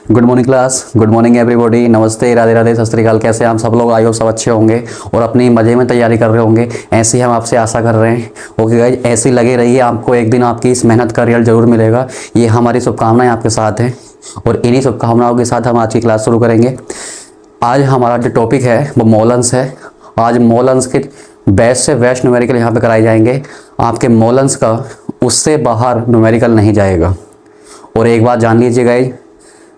Good morning class, good morning everybody. नमस्ते, राधे राधे, सत श्री अकाल। कैसे आप सब लोग? आई होप सब अच्छे होंगे और अपनी मज़े में तैयारी कर रहे होंगे। ऐसे ही हम आपसे आशा कर रहे हैं। ओके गाइज, ऐसे ही लगे रहिए, आपको एक दिन आपकी इस मेहनत का रिजल्ट जरूर मिलेगा। ये हमारी शुभकामनाएं आपके साथ हैं और इन्हीं शुभकामनाओं के साथ हम आज की क्लास शुरू करेंगे। आज हमारा जो टॉपिक है वो मोलेंस है। आज मोलेंस के बेस्ट से बेस्ट न्यूमेरिकल यहाँ पे कराए जाएंगे। आपके मोलेंस का उससे बाहर न्यूमेरिकल नहीं जाएगा। और एक बात जान लीजिए गाइज,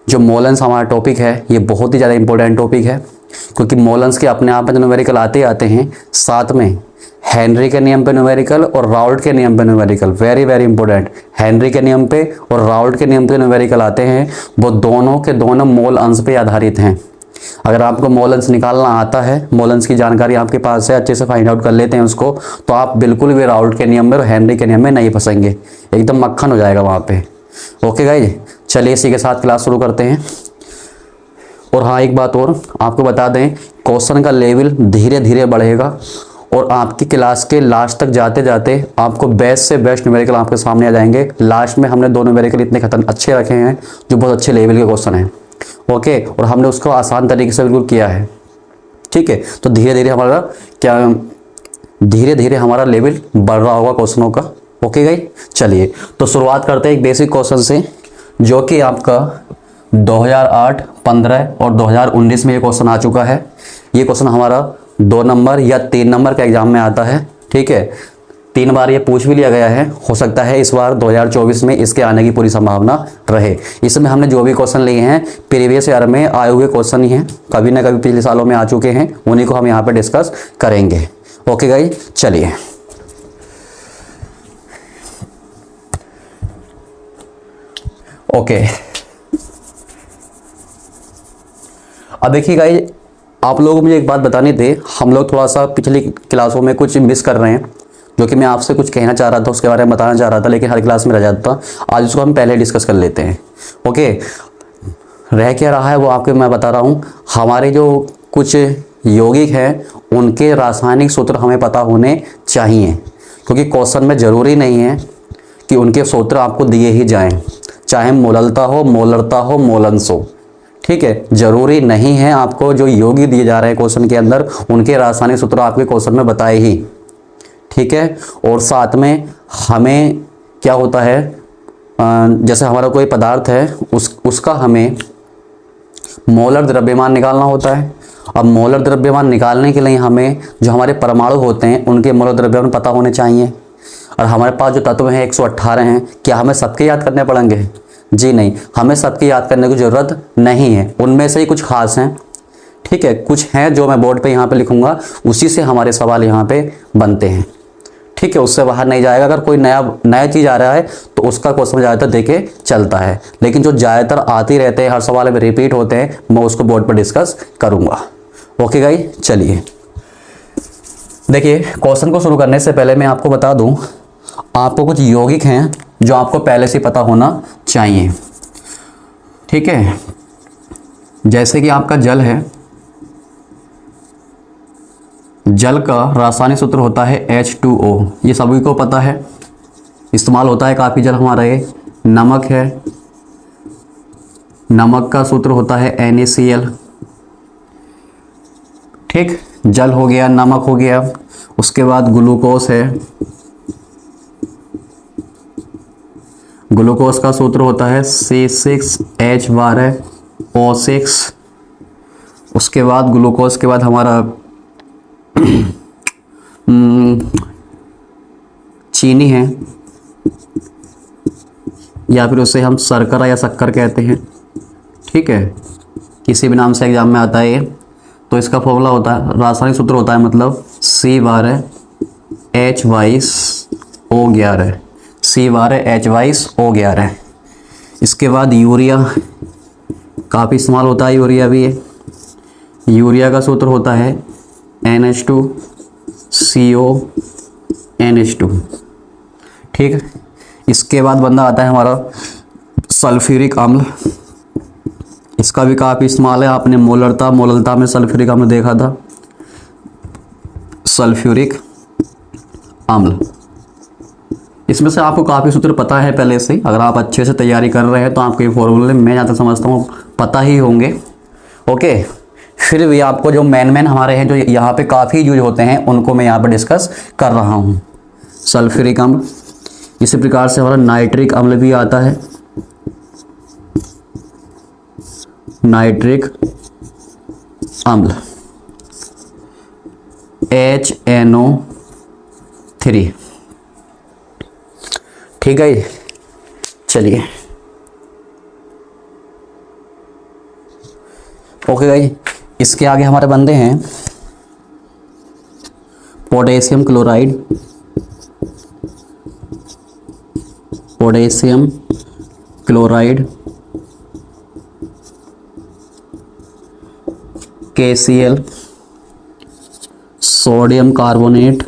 जो मोलेंस हमारा टॉपिक है ये बहुत ही ज़्यादा इंपॉर्टेंट टॉपिक है, क्योंकि मोलेंस के अपने आप में जो न्यूमेरिकल आते आते हैं, साथ में हेनरी के नियम पे न्यूमेरिकल और राउल्ट के नियम पे numerical, very very important. Henry के नियम पे और राउल्ट के नियम पे न्यूमेरिकल आते हैं, वो दोनों के दोनों मोल अंश पे आधारित हैं। अगर आपको मोलेंस निकालना आता है, मोलेंस की जानकारी आपके पास है, अच्छे से फाइंड आउट कर लेते हैं उसको, तो आप बिल्कुल भी राउल्ट के नियम में और हेनरी के नियम में नहीं फंसेंगे, एकदम मक्खन हो जाएगा वहाँ पे। ओके गाइज, चलिए इसी के साथ क्लास शुरू करते हैं। और हाँ, एक बात और आपको बता दें, क्वेश्चन का लेवल धीरे धीरे बढ़ेगा और आपकी क्लास के लास्ट तक जाते जाते आपको बेस्ट से बेस्ट न्यूमेरिकल आपके सामने आ जाएंगे। लास्ट में हमने दो न्यूमेरिकल इतने अच्छे रखे हैं जो बहुत अच्छे लेवल के क्वेश्चन हैं। ओके, और हमने उसको आसान तरीके से बिल्कुल किया है। ठीक है, तो धीरे धीरे हमारा लेवल बढ़ रहा होगा क्वेश्चनों का। ओके गाइस, चलिए तो शुरुआत करते हैं एक बेसिक क्वेश्चन से, जो कि आपका 2008, 15 और 2019 में ये क्वेश्चन आ चुका है। ये क्वेश्चन हमारा 2 नंबर या 3 नंबर के एग्जाम में आता है। ठीक है, 3 बार ये पूछ भी लिया गया है। हो सकता है इस बार 2024 में इसके आने की पूरी संभावना रहे। इसमें हमने जो भी क्वेश्चन लिए हैं प्रीवियस ईयर में आए हुए क्वेश्चन ही हैं, कभी ना कभी पिछले सालों में आ चुके हैं, उन्हीं को हम यहाँ पे डिस्कस करेंगे। ओके गाइस, चलिए ओके। अब देखिए गाइस, आप लोगों को मुझे एक बात बतानी थी। हम लोग थोड़ा सा पिछली क्लासों में कुछ मिस कर रहे हैं, जो कि मैं आपसे कुछ कहना चाह रहा था, उसके बारे में बताना चाह रहा था, लेकिन हर क्लास में रह जाता था। आज उसको हम पहले डिस्कस कर लेते हैं। ओके, रह क्या रहा है वो आपको मैं बता रहा हूँ। हमारे जो कुछ यौगिक हैं उनके रासायनिक सूत्र हमें पता होने चाहिए, क्योंकि क्वेश्चन में ज़रूरी नहीं है कि उनके सूत्र आपको दिए ही जाएं, चाहे मोललता हो, मोलरता हो, मोलेंस हो। ठीक है, जरूरी नहीं है आपको जो यौगिक दिए जा रहे हैं क्वेश्चन के अंदर उनके रासायनिक सूत्र आपके क्वेश्चन में बताए ही। ठीक है, और साथ में हमें क्या होता है, जैसे हमारा कोई पदार्थ है उसका हमें मोलर द्रव्यमान निकालना होता है। अब मोलर द्रव्यमान निकालने के लिए हमें जो हमारे परमाणु होते हैं उनके मोलर द्रव्यमान पता होने चाहिए। और हमारे पास जो तत्व हैं 118 हैं, क्या हमें सबके याद करने पड़ेंगे? जी नहीं, हमें सबके याद करने की ज़रूरत नहीं है। उनमें से ही कुछ खास हैं। ठीक है, कुछ हैं जो मैं बोर्ड पे यहाँ पे लिखूंगा, उसी से हमारे सवाल यहाँ पे बनते हैं। ठीक है, उससे बाहर नहीं जाएगा। अगर कोई नया चीज़ आ रहा है तो उसका क्वेश्चन ज़्यादातर देके चलता है, लेकिन जो ज़्यादातर आते रहते हैं, हर सवाल में रिपीट होते हैं, मैं उसको बोर्ड पर डिस्कस करूँगा। ओके गाइस, चलिए देखिए, क्वेश्चन को शुरू करने से पहले मैं आपको बता दूँ, आपको कुछ यौगिक हैं जो आपको पहले से पता होना चाहिए। ठीक है, जैसे कि आपका जल है, जल का रासायनिक सूत्र होता है H2O, ये सभी को पता है, इस्तेमाल होता है काफ़ी जल हमारा। ये नमक है, नमक का सूत्र होता है NaCl। ठीक, जल हो गया, नमक हो गया। उसके बाद ग्लूकोज है, ग्लूकोज का सूत्र होता है C6H12O6। उसके बाद ग्लूकोज के बाद हमारा चीनी है, या फिर उसे हम शर्करा या शक्कर कहते हैं। ठीक है, किसी भी नाम से एग्जाम में आता है ये। तो इसका फॉर्मूला होता है, रासायनिक सूत्र होता है मतलब C12H22O11, C12H22O11। इसके बाद यूरिया, काफ़ी इस्तेमाल होता है यूरिया भी है। यूरिया का सूत्र होता है NH2CO NH2। ठीक, इसके बाद बंदा आता है हमारा सल्फ्यूरिक अम्ल। इसका भी काफ़ी इस्तेमाल है, आपने मोलरता में सल्फ्यूरिक अम्ल देखा था, सल्फ्यूरिक अम्ल। इसमें से आपको काफ़ी सूत्र पता है पहले से ही। अगर आप अच्छे से तैयारी कर रहे हैं तो आपके फॉर्मूले मैं जहाँ तक समझता हूँ पता ही होंगे। ओके, फिर भी आपको जो मेन हमारे हैं जो यहाँ पे काफ़ी यूज होते हैं उनको मैं यहाँ पर डिस्कस कर रहा हूँ। सल्फ्यूरिक अम्ल, इसी प्रकार से हमारा नाइट्रिक अम्ल भी आता है, नाइट्रिक अम्ल HNO3। ठीक है, चलिए ओके भाई। इसके आगे हमारे बंदे हैं potassium chloride, potassium chloride, KCl, sodium carbonate,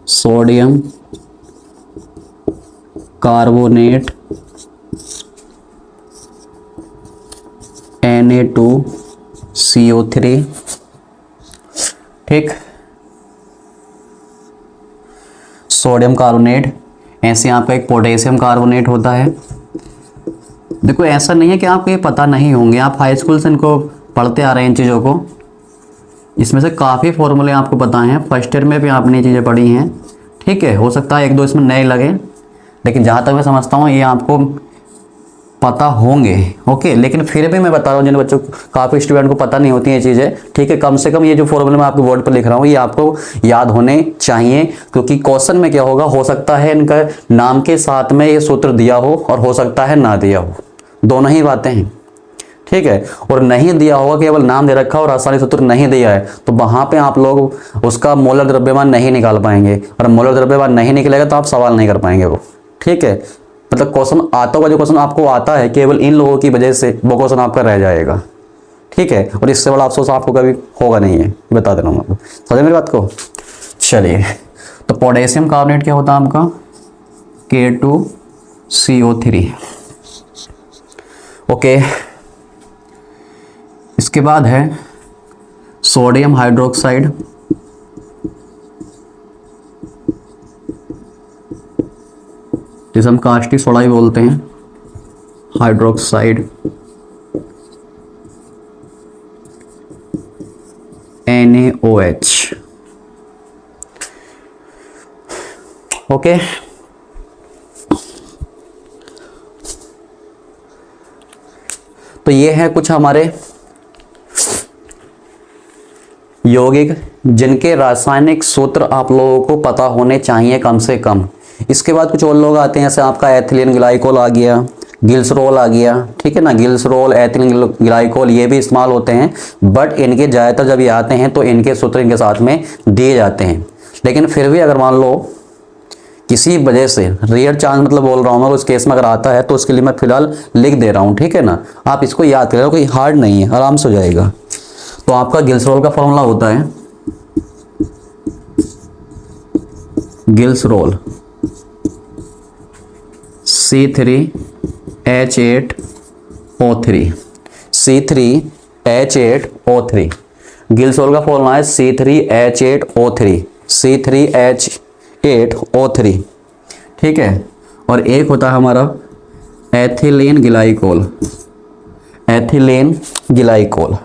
sodium carbonate, Na2CO3। ठीक, सोडियम कार्बोनेट, ऐसे यहाँ पे एक पोटेशियम कार्बोनेट होता है। देखो ऐसा नहीं है कि आपको ये पता नहीं होंगे, आप हाई स्कूल से इनको पढ़ते आ रहे हैं इन चीज़ों को। इसमें से काफ़ी फॉर्मूले आपको पता हैं, फर्स्ट ईयर में भी आपने ये चीज़ें पढ़ी हैं। ठीक है, हो सकता है एक दो इसमें नए लगे, लेकिन जहाँ तक मैं समझता हूँ ये आपको पता होंगे। ओके, लेकिन फिर भी मैं बता रहा हूँ जिन बच्चों को, काफ़ी स्टूडेंट को पता नहीं होती ये चीज़ें। ठीक है, कम से कम ये जो फॉर्मूले मैं आपके बोर्ड पर लिख रहा हूँ ये आपको याद होने चाहिए, क्योंकि क्वेश्चन में क्या होगा, हो सकता है इनका नाम के साथ में ये सूत्र दिया हो और हो सकता है ना दिया हो, दोनों ही बातें हैं। ठीक है, और नहीं दिया होगा, केवल नाम दे रखा और रासायनिक सूत्र नहीं दिया है, तो वहाँ पे आप लोग उसका मोलर द्रव्यमान नहीं निकाल पाएंगे, और मोलर द्रव्यमान नहीं निकलेगा तो आप सवाल नहीं कर पाएंगे वो। ठीक है, मतलब क्वेश्चन आता होगा, जो क्वेश्चन आपको आता है केवल इन लोगों की वजह से वो क्वेश्चन आपका रह जाएगा। ठीक है, और इससे बड़ा अफसोस आपको कभी होगा नहीं है, बता दे रहा हूँ आपको। समझे मेरी बात को? चलिए, तो पोटेशियम कार्बोनेट क्या होता है आपका, K2CO3। ओके, इसके बाद है सोडियम हाइड्रोक्साइड, जिसे हम कास्टिक सोडा भी बोलते हैं, हाइड्रोक्साइड, NaOH। ओके, तो ये है कुछ हमारे यौगिक जिनके रासायनिक सूत्र आप लोगों को पता होने चाहिए कम से कम। इसके बाद कुछ और लोग आते हैं, जैसे आपका एथिलीन ग्लाइकोल आ गया, गिल्सरोल आ गया। ठीक है ना, गिल्सरोल, एथिलीन ग्लाइकोल ये भी इस्तेमाल होते हैं, बट इनके ज़्यादातर जब ये आते हैं तो इनके सूत्र इनके साथ में दिए जाते हैं। लेकिन फिर भी अगर मान लो किसी वजह से, रेयर चांस मतलब बोल रहा हूँ मैं, उस केस में अगर आता है तो उसके लिए मैं फिलहाल लिख दे रहा हूँ। ठीक है ना, आप इसको याद करें, कोई हार्ड नहीं है, आराम से हो जाएगा। तो आपका गिल्सरोल का फॉर्मूला होता है गिल्सरोल C3H8O3, C3H8O3। गिल्सरोल का फॉर्मूला है C3H8O3, C3H8O3। ठीक है, और एक होता है हमारा एथिलीन ग्लाइकोल, एथिलीन ग्लाइकोल।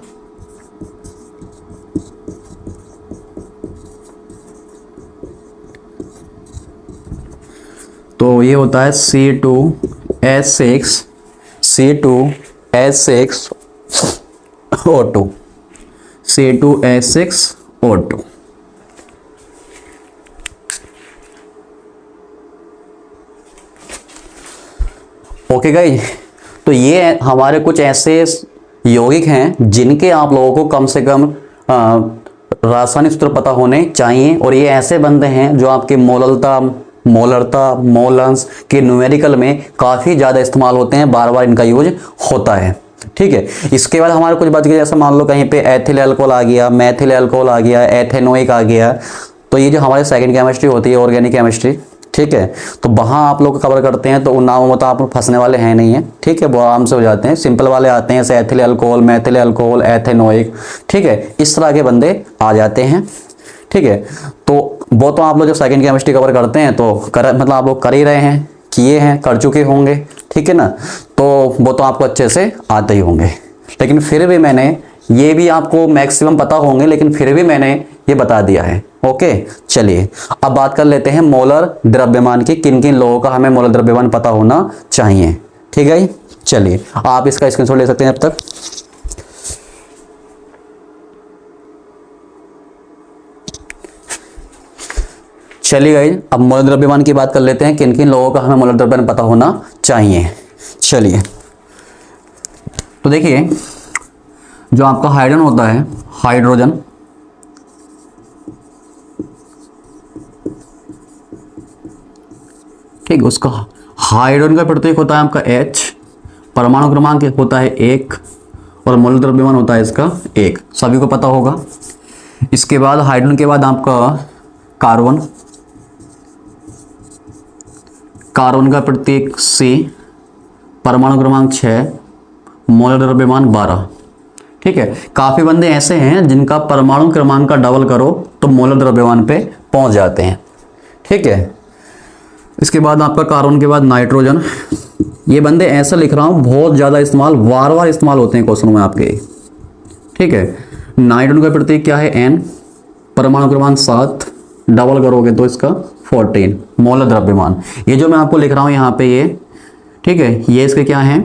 तो ये होता है C2H6, C2H6O2, C2H6O2। Okay guys, तो ये हमारे कुछ ऐसे यौगिक हैं जिनके आप लोगों को कम से कम रासायनिक सूत्र पता होने चाहिए, और ये ऐसे बंदे हैं जो आपके मोलरता, मोलेंस के न्यूमेरिकल में काफ़ी ज़्यादा इस्तेमाल होते हैं, बार बार इनका यूज होता है। ठीक है, इसके बाद हमारे कुछ बच गए, जैसे मान लो कहीं पे एथिल अल्कोहल आ गया, मैथिल अल्कोहल आ गया, एथेनोइक आ गया। तो ये जो हमारे सेकंड केमिस्ट्री होती है, ऑर्गेनिक केमिस्ट्री, ठीक है, तो वहाँ आप लोग कवर करते हैं, तो उन नामों में तो आप फंसने वाले हैं नहीं है। ठीक है, वो आराम से हो जाते हैं, सिंपल वाले आते हैं, जैसे ethyl alcohol, Maithil alcohol, ethanoic. ठीक है, इस तरह के बंदे आ जाते हैं। ठीक है, तो वो तो आप लोग जब सेकंड केमिस्ट्री कवर करते हैं तो मतलब आप लोग कर ही रहे हैं, किए हैं, कर चुके होंगे, ठीक है ना, तो वो तो आपको अच्छे से आते ही होंगे। लेकिन फिर भी मैंने ये भी आपको मैक्सिमम पता होंगे, लेकिन फिर भी मैंने ये बता दिया है। ओके, चलिए अब बात कर लेते हैं मोलर द्रव्यमान की, किन किन लोगों का हमें मोलर द्रव्यमान पता होना चाहिए। ठीक है, चलिए आप इसका स्क्रीनशॉट ले सकते हैं अब तक। चलिए गाइस, अब मोलर द्रव्यमान की बात कर लेते हैं, किन किन लोगों का हमें मोलर द्रव्यमान पता होना चाहिए। चलिए, तो देखिए जो आपका हाइड्रोजन होता है, हाइड्रोजन, ठीक, उसका हाइड्रोजन का प्रतीक होता है आपका H, परमाणु क्रमांक होता है 1 और मोलर द्रव्यमान होता है इसका 1, सभी को पता होगा। इसके बाद हाइड्रोजन के बाद आपका कार्बन, कार्बन का प्रतीक C, परमाणु क्रमांक 6, मोलर द्रव्यमान 12। ठीक है, काफी बंदे ऐसे हैं जिनका परमाणु क्रमांक का डबल करो तो मोलर द्रव्यमान पे पहुंच जाते हैं। ठीक है, इसके बाद आपका कार्बन के बाद नाइट्रोजन। ये बंदे ऐसा लिख रहा हूं, बहुत ज्यादा इस्तेमाल, बार बार इस्तेमाल होते हैं क्वेश्चन में आपके। ठीक है, नाइट्रोजन का प्रतीक क्या है N, परमाणु क्रमांक 7, डबल करोगे तो इसका 14, मोलर द्रव्यमान। ये जो मैं आपको लिख रहा हूं यहाँ पे ये, ठीक है, ये इसके क्या है,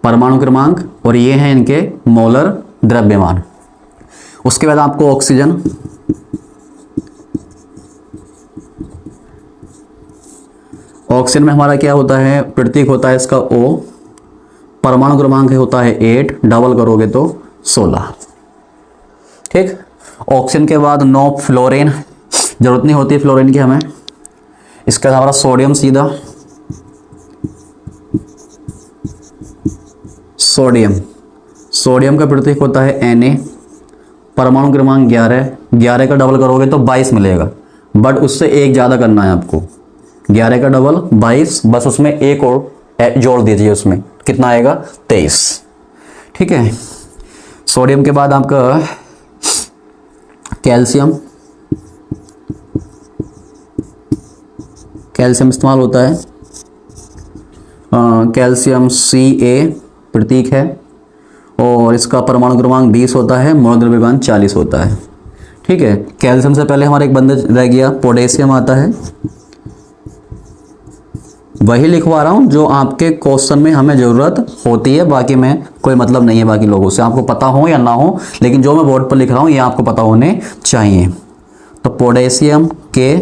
परमाणु क्रमांक, और ये हैं इनके मोलर द्रव्यमान। उसके बाद आपको ऑक्सीजन, ऑक्सीजन में हमारा क्या होता है, प्रतीक होता है इसका O, परमाणु क्रमांक होता है 8, डबल करोगे तो 16। ठीक, ऑक्सीजन के बाद नो फ्लोरीन, जरूरत नहीं होती है फ्लोरीन की हमें। इसका हमारा सोडियम, सीधा सोडियम, सोडियम का प्रतीक होता है Na, परमाणु क्रमांक 11, 11 का डबल करोगे तो 22 मिलेगा, बट उससे एक ज़्यादा करना है आपको, 11 का डबल 22, बस उसमें एक और जोड़ दीजिए, उसमें कितना आएगा, 23। ठीक है, सोडियम के बाद आपका कैल्शियम, कैल्शियम इस्तेमाल होता है, कैल्शियम Ca प्रतीक है, और इसका परमाणु क्रमांक 20 होता है, मोलर द्रव्यमान 40 होता है। ठीक है, कैल्शियम से पहले हमारा एक बंदा रह गया, पोटेशियम आता है, वही लिखवा रहा हूं जो आपके क्वेश्चन में हमें जरूरत होती है, बाकी में कोई मतलब नहीं है बाकी लोगों से, आपको पता हो या ना हो, लेकिन जो मैं बोर्ड पर लिख रहा हूं ये आपको पता होने चाहिए। तो पोटेशियम के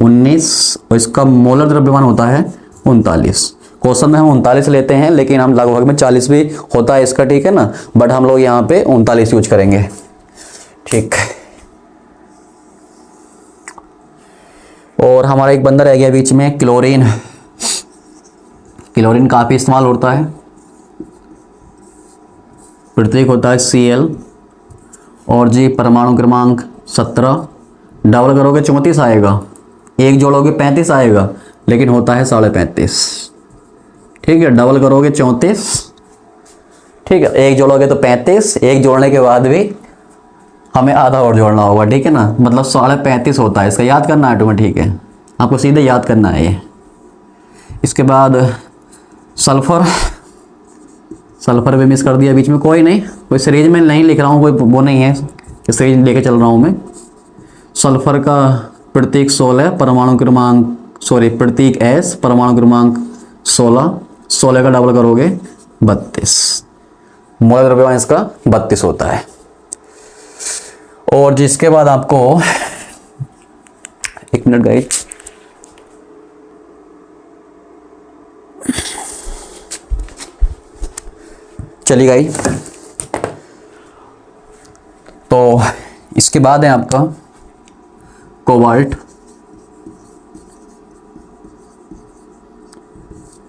19, और इसका मोलर द्रव्यमान होता है 39। क्वेश्चन में हम 39 लेते हैं, लेकिन हम लगभग में 40 भी होता है इसका, ठीक है ना, बट हम लोग यहाँ पे 39 यूज करेंगे। ठीक, और हमारा एक बंदा रह गया बीच में, क्लोरीन। क्लोरीन काफी इस्तेमाल होता है, प्रतीक होता है Cl, और जी परमाणु क्रमांक 17, डबल करोगे 34 आएगा, एक जोड़ोगे 35 आएगा, लेकिन होता है 35.5। ठीक है, डबल करोगे 34, ठीक है, एक जोड़ोगे तो 35, एक जोड़ने के बाद भी हमें आधा और जोड़ना होगा, ठीक है ना, मतलब 35.5 होता है। इसका याद करना है तुम्हें, ठीक है, आपको सीधे याद करना है ये। इसके बाद सल्फर, सल्फर भी मिस कर दिया बीच में, कोई नहीं, कोई सीरीज में नहीं लिख रहा हूँ, कोई वो नहीं है कि सीरीज लेके चल रहा हूँ मैं। सल्फर का प्रतीक 16, परमाणु क्रमांक, सॉरी प्रतीक S, परमाणु क्रमांक 16, 16 का डबल करोगे 32, मोलर द्रव्यमान इसका 32 होता है। और जिसके बाद आपको, एक मिनट गाइस, चलिए गाइस, तो इसके बाद है आपका कोबाल्ट।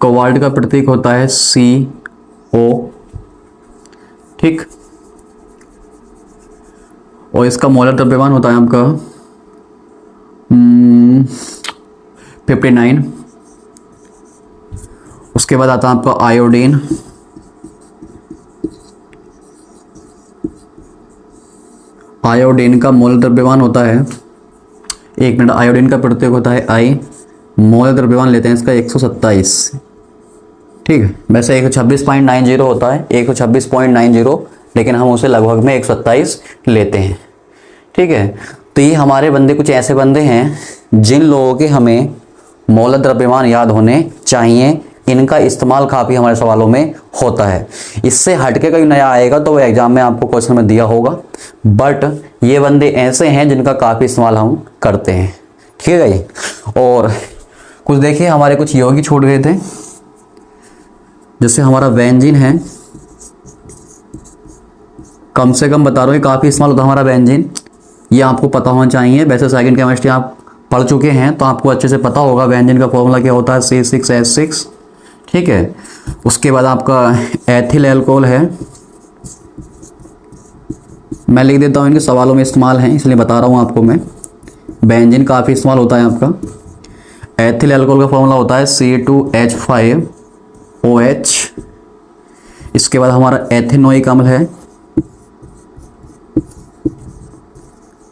कोबाल्ट का प्रतीक होता है CO, ठीक, और इसका मोलर द्रव्यमान होता है आपका 59। उसके बाद आता है आपका आयोडीन। आयोडीन का मोलर द्रव्यमान होता है, एक मिनट, आयोडीन का प्रतीक होता है I, मोलर द्रव्यमान लेते हैं इसका 127, ठीक है। वैसे 126.90 होता है, 126.90, लेकिन हम उसे लगभग में 127 लेते हैं, ठीक है। तो ये हमारे बंदे कुछ ऐसे बंदे हैं जिन लोगों के हमें मोलर द्रव्यमान याद होने चाहिए। इनका इस्तेमाल काफ़ी हमारे सवालों में होता है। इससे हटके कोई नया आएगा तो वो एग्जाम में आपको क्वेश्चन में दिया होगा, बट ये बंदे ऐसे हैं जिनका काफ़ी इस्तेमाल हम करते हैं, ठीक है जी। और कुछ देखिए, हमारे कुछ यौगिक छूट गए थे, जैसे हमारा बेंजीन है, कम से कम बता रहा हूँ काफ़ी इस्तेमाल होता है हमारा बेंजीन, ये आपको पता होना चाहिए। वैसे सेकंड केमिस्ट्री आप पढ़ चुके हैं तो आपको अच्छे से पता होगा बेंजीन का फॉर्मूला क्या होता है, C6H6, ठीक है। उसके बाद आपका एथिल एल्कोहल है, मैं लिख देता हूँ, इनके सवालों में इस्तेमाल हैं इसलिए बता रहा हूँ आपको मैं। बेंजीन काफ़ी इस्तेमाल होता है आपका। एथिल एल्कोहल का फॉर्मूला होता है C2H5OH। इसके बाद हमारा एथेनोइक अम्ल है,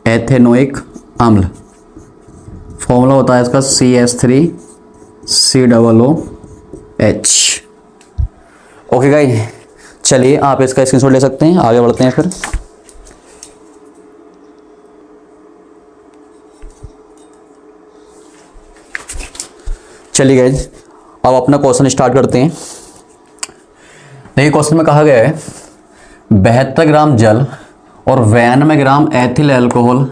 एथेनोइक अम्ल, फॉर्मूला होता है इसका CH3COOH। ओके गाइस, चलिए आप इसका स्क्रीनशॉट ले सकते हैं, आगे बढ़ते हैं फिर। चलिए गाइस, अब अपना क्वेश्चन स्टार्ट करते हैं। देखिए क्वेश्चन में कहा गया है 72 ग्राम जल और 92 ग्राम एथिल अल्कोहल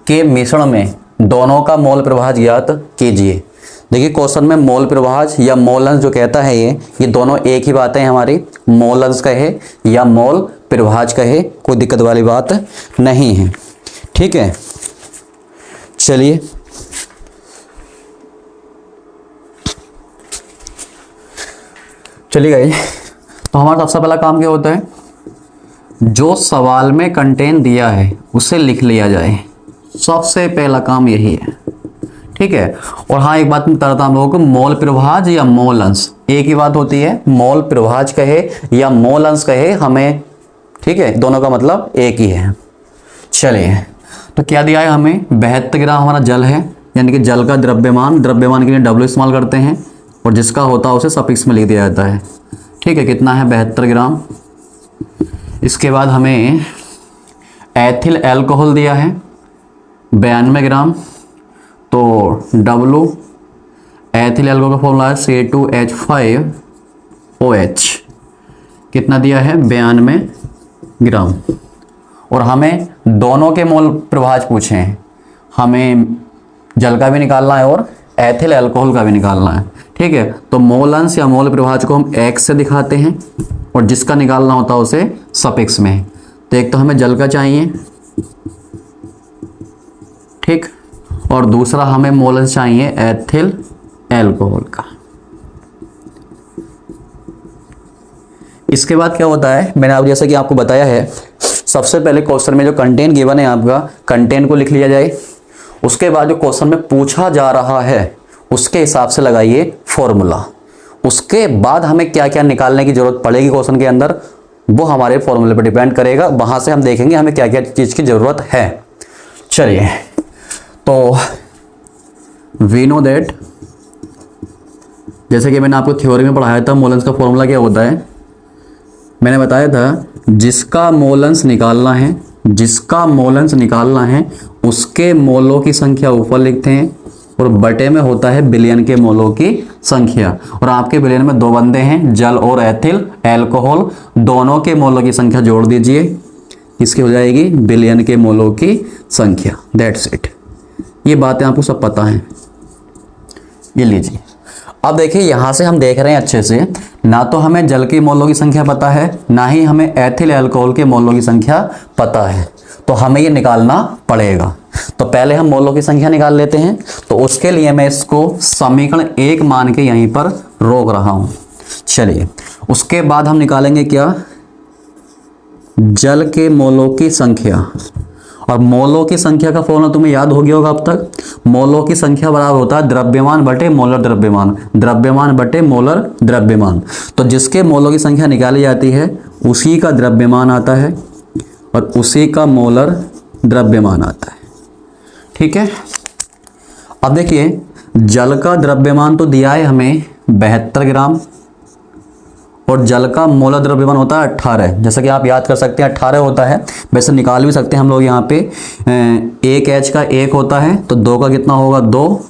के मिश्रण में दोनों का मोल प्रभाज ज्ञात कीजिए। देखिए क्वेश्चन में मोल प्रभाज या मोलंस जो कहता है ये दोनों एक ही बात है हमारी, मोलंस कहे या मोल प्रभाज कहे, कोई दिक्कत वाली बात नहीं है, ठीक है। चलिए गाइस, तो हमारा सबसे पहला काम क्या होता है, जो सवाल में कंटेंट दिया है उसे लिख लिया जाए, सबसे पहला काम यही है, ठीक है। और हाँ एक बात मैं बता रहा था हम लोगों को, मोल प्रभाज या मोलंस एक ही बात होती है, मोल प्रभाज कहे या मोलंस कहे हमें, ठीक है, दोनों का मतलब एक ही है। चलिए तो क्या दिया है हमें, 72 ग्राम हमारा जल है, यानी कि जल का द्रव्यमान, द्रव्यमान के लिए W इस्तेमाल करते हैं और जिसका होता है उसे सफिक्स में लिख दिया जाता है, ठीक है। कितना है 72 ग्राम। इसके बाद हमें एथिल अल्कोहल दिया है 92 ग्राम, तो W एथिल अल्कोहल का फॉर्मूला है C2H5OH, कितना दिया है 92 ग्राम। और हमें दोनों के मोल प्रभाज पूछे हैं, हमें जल का भी निकालना है और एथिल अल्कोहल का भी निकालना है, ठीक है। तो मोलंस या मोल प्रभाज को हम X से दिखाते हैं और जिसका निकालना होता है उसे सफिक्स में। तो एक तो हमें जल का चाहिए, ठीक, और दूसरा हमें मोलंस चाहिए एथिल अल्कोहल का। इसके बाद क्या होता है, मैंने अब जैसा कि आपको बताया है, सबसे पहले क्वेश्चन में जो कंटेंट गिवन है आपका, कंटेंट को लिख लिया जाए। उसके बाद जो क्वेश्चन में पूछा जा रहा है उसके हिसाब से लगाइए फॉर्मूला। उसके बाद हमें क्या क्या निकालने की जरूरत पड़ेगी क्वेश्चन के अंदर, वो हमारे फॉर्मूले पर डिपेंड करेगा, वहां से हम देखेंगे हमें क्या क्या चीज की जरूरत है। चलिए तो वी नो दैट, जैसे कि मैंने आपको थ्योरी में पढ़ाया था मोलंस का फॉर्मूला क्या होता है, मैंने बताया था जिसका मोलंस निकालना है, जिसका मोलंस निकालना है उसके मोलों की संख्या ऊपर लिखते हैं और बटे में होता है बिलियन के मोलों की संख्या। और आपके बिलियन में दो बंदे हैं, जल और एथिल अल्कोहल, दोनों के मोलों की संख्या जोड़ दीजिए, इसकी हो जाएगी बिलियन के मोलों की संख्या। दैट्स इट, ये बातें आपको सब पता है, ये लीजिए। अब देखिए यहां से हम देख रहे हैं अच्छे से, ना तो हमें जल के मोलों की संख्या पता है, ना ही हमें एथिल अल्कोहल के मोलों की संख्या पता है, तो हमें ये निकालना पड़ेगा। तो पहले हम मोलों की संख्या निकाल लेते हैं। तो उसके लिए मैं इसको समीकरण 1 मान के यहीं पर रोक रहा हूं। चलिए उसके बाद हम निकालेंगे क्या, जल के मोलों की संख्या। और मोलों की संख्या का फॉर्मूला तुम्हें याद हो गया होगा अब तक, मोलों की संख्या बराबर होता है द्रव्यमान बटे मोलर द्रव्यमान, द्रव्यमान बटे मोलर द्रव्यमान। तो जिसके मोलों की संख्या निकाली जाती है उसी का द्रव्यमान आता है और उसी का मोलर द्रव्यमान आता है, ठीक है। अब देखिए जल का द्रव्यमान तो दिया है हमें 72 ग्राम और जल का मोलर द्रव्यमान होता है 18। जैसा कि आप याद कर सकते हैं 18 होता है, वैसे निकाल भी सकते हैं हम लोग यहाँ पे। एक H का 1 होता है तो 2 का कितना होगा 2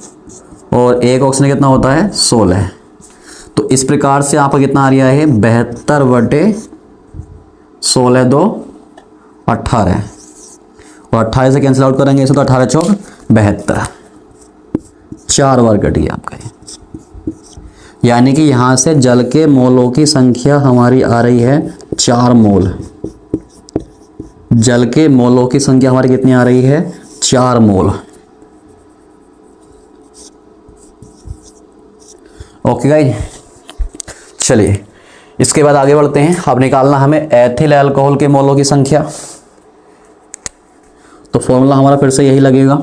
और एक ऑक्सीजन कितना होता है 16। तो इस प्रकार से आपका कितना आ रहा है 72/16 2 18 और 28 से कैंसिल आउट करेंगे इसे तो 18 चौक 72, 4 बार कटिए आपका। यानी कि यहाँ से जल के मोलों की संख्या हमारी आ रही है 4 मोल। जल के मोलों की संख्या हमारी कितनी आ रही है 4 मोल। ओके गाइस, चलिए इसके बाद आगे बढ़ते हैं। अब निकालना हमें एथिल अल्कोहल के मोलों की संख्या। तो फॉर्मूला हमारा फिर से यही लगेगा,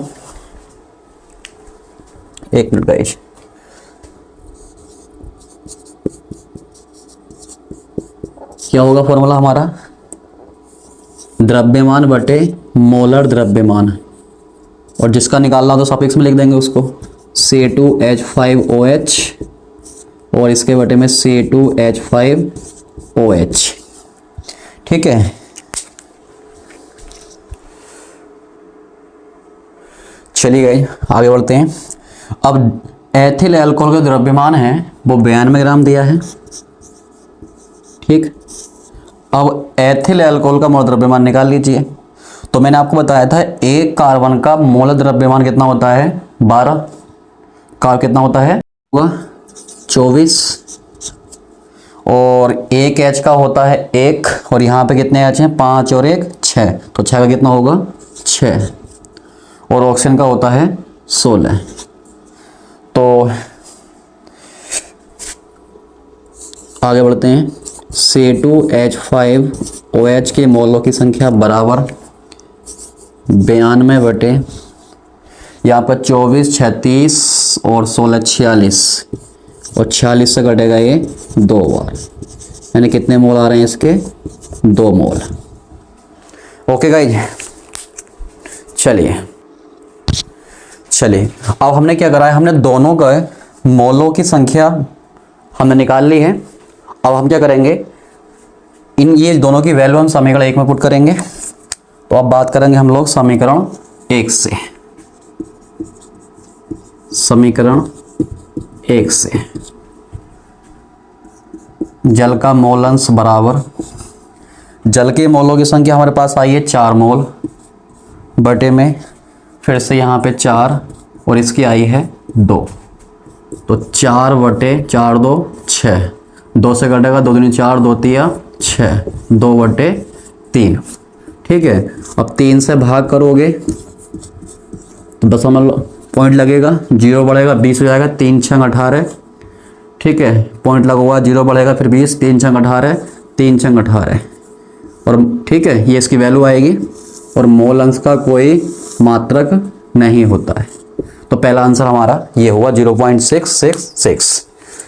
एक मिनट गाइस। क्या होगा फॉर्मूला हमारा, द्रव्यमान बटे मोलर द्रव्यमान, और जिसका निकालना हो तो सफिक्स में लिख देंगे उसको C2H5OH और इसके बटे में C2H5OH। ठीक है, चलिए गए आगे बढ़ते हैं। अब एथिल अल्कोहल का द्रव्यमान है वो 92 ग्राम दिया है। ठीक, अब एथिल अल्कोहल का मोलर द्रव्यमान निकाल लीजिए। तो मैंने आपको बताया था एक कार्बन का मोलर द्रव्यमान कितना होता है 12, कार्बन कितना होता है 24 और एक H का होता है 1 और यहाँ पे कितने H हैं 5 और 1 6, तो 6 का कितना होगा 6 और ऑक्सीजन का होता है 16। तो आगे बढ़ते हैं। C2H5OH के मोलों की संख्या बराबर 92 बटे यहाँ पर 24 36 और 16 46 और 46 से कटेगा ये 2 बार, यानी कितने मोल आ रहे हैं इसके 2 मोल। ओके गाइज, चलिए अब हमने क्या करा है, हमने दोनों का मोलों की संख्या हमने निकाल ली है। अब हम क्या करेंगे, इन ये दोनों की वैल्यू हम समीकरण 1 में पुट करेंगे। तो अब बात करेंगे हम लोग समीकरण 1 से। समीकरण 1 से जल का मोलंश बराबर, जल के मोलों की संख्या हमारे पास आई है 4 मोल बटे में फिर से यहाँ पे 4 और इसकी आई है 2, तो 4 बटे 4 2 6, 2 से कटेगा 2 दूनी 4 2 तिया 6, 2 बटे 3। ठीक है, अब 3 से भाग करोगे तो दशमलव पॉइंट लगेगा, 0 बढ़ेगा 20 हो जाएगा, 3 6 18। ठीक है, पॉइंट लगा हुआ 0 बढ़ेगा फिर 20, 3 6 18 3 6 18 और ठीक है ये इसकी वैल्यू आएगी। और मोल अंश का कोई मात्रक नहीं होता है, तो पहला आंसर हमारा ये हुआ 0.666।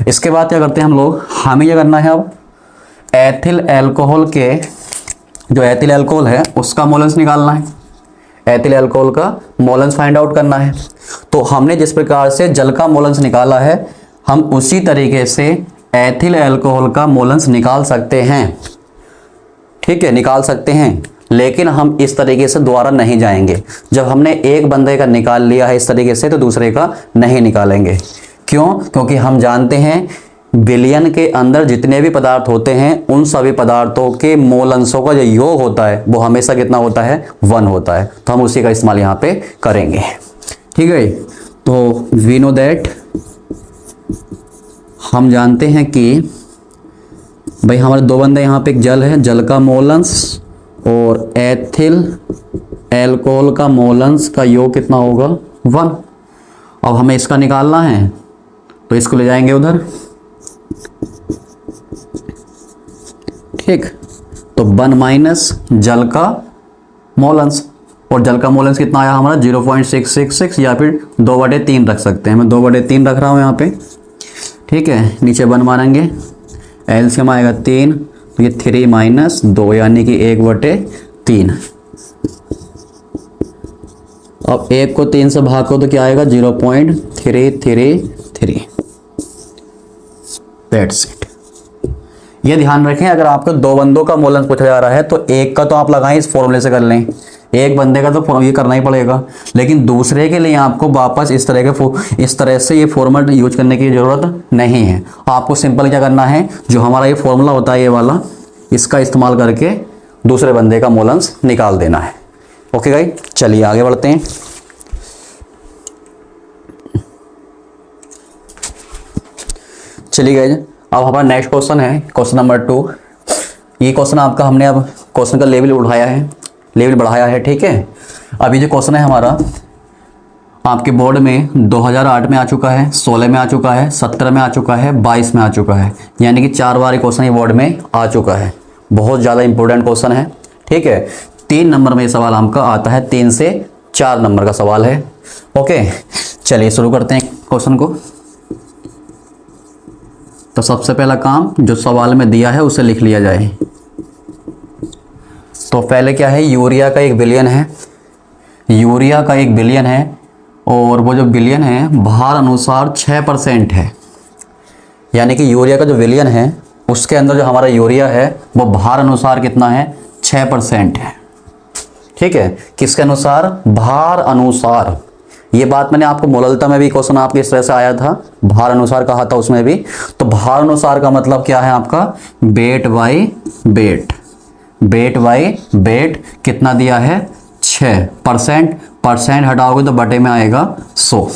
इसके बाद क्या करते हैं हम लोग, हमें क्या करना है अब एथिल अल्कोहल के, जो एथिल अल्कोहल है उसका मोलेंस निकालना है, एथिल अल्कोहल का मोलेंस फाइंड आउट करना है। तो हमने जिस प्रकार से जल का मोलेंस निकाला है हम उसी तरीके से एथिल अल्कोहल का मोलेंस निकाल सकते हैं। ठीक है, निकाल सकते हैं, लेकिन हम इस तरीके से दोबारा नहीं जाएंगे। जब हमने एक बंदे का निकाल लिया है इस तरीके से तो दूसरे का नहीं निकालेंगे। क्यों? क्योंकि हम जानते हैं बिलियन के अंदर जितने भी पदार्थ होते हैं उन सभी पदार्थों के मोल अंशों का जो योग होता है वो हमेशा कितना होता है 1 होता है। तो हम उसी का इस्तेमाल यहाँ पे करेंगे। ठीक है, तो वी नो दैट, हम जानते हैं कि भाई हमारे 2 बंदे यहाँ पे, एक जल है, जल का मोल अंश और एथिल अल्कोहल का मोल अंश का योग कितना होगा 1। अब हमें इसका निकालना है तो इसको ले जाएंगे उधर। ठीक, तो 1 माइनस जल का मोल अंश, और जल का मोल अंश कितना आया हमारा 0.666 या फिर 2/3 रख सकते हैं। मैं 2/3 रख रहा हूँ यहाँ पे। ठीक है, नीचे 1 मारेंगे, एलसीएम आएगा 3, तो ये 3 - 2 यानी कि 1/3। अब 1 को 3 से भाग को तो क्या आएगा 0.333। That's it. ये ध्यान रखें, अगर आपको 2 बंदों का मोलेंस पूछा जा रहा है तो एक का तो आप लगाएं इस फॉर्मूले से कर लें, एक बंदे का तो ये करना ही पड़ेगा, लेकिन दूसरे के लिए आपको वापस इस तरह से ये फॉर्मूला यूज करने की ज़रूरत नहीं है। आपको सिंपल क्या करना है, जो हमारा ये फॉर्मूला होता है ये वाला, इसका इस्तेमाल करके दूसरे बंदे का मोलेंस निकाल देना है। ओके गाइस, चलिए आगे बढ़ते हैं। चलिए गाइस, अब हमारा नेक्स्ट क्वेश्चन है क्वेश्चन नंबर 2। ये क्वेश्चन आपका हमने अब क्वेश्चन का लेवल बढ़ाया है, ठीक है। अभी जो क्वेश्चन है हमारा आपके बोर्ड में 2008 में आ चुका है, 16 में आ चुका है, 17 में आ चुका है, 22 में आ चुका है, यानी कि 4 बार क्वेश्चन ये बोर्ड में आ चुका है। बहुत ज़्यादा इंपॉर्टेंट क्वेश्चन है, ठीक है। 3 नंबर में ये सवाल आपका आता है, 3 से 4 नंबर का सवाल है। ओके, चलिए शुरू करते हैं क्वेश्चन को। तो सबसे पहला काम जो सवाल में दिया है उसे लिख लिया जाए। तो पहले क्या है, यूरिया का 1 बिलियन है, यूरिया का 1 बिलियन है, और वो जो बिलियन है भार अनुसार 6% है, यानी कि यूरिया का जो बिलियन है उसके अंदर जो हमारा यूरिया है वो भार अनुसार कितना है, 6% है, ठीक है। किसके अनुसार, भार अनुसार। ये बात मैंने आपको मोललता में भी क्वेश्चन आपके इस तरह से आया था, भार अनुसार कहा था उसमें भी। तो भार अनुसार का मतलब क्या है आपका, weight by wait, weight by wait कितना दिया है 6%, परसेंट हटाओगे तो बटे में आएगा 100,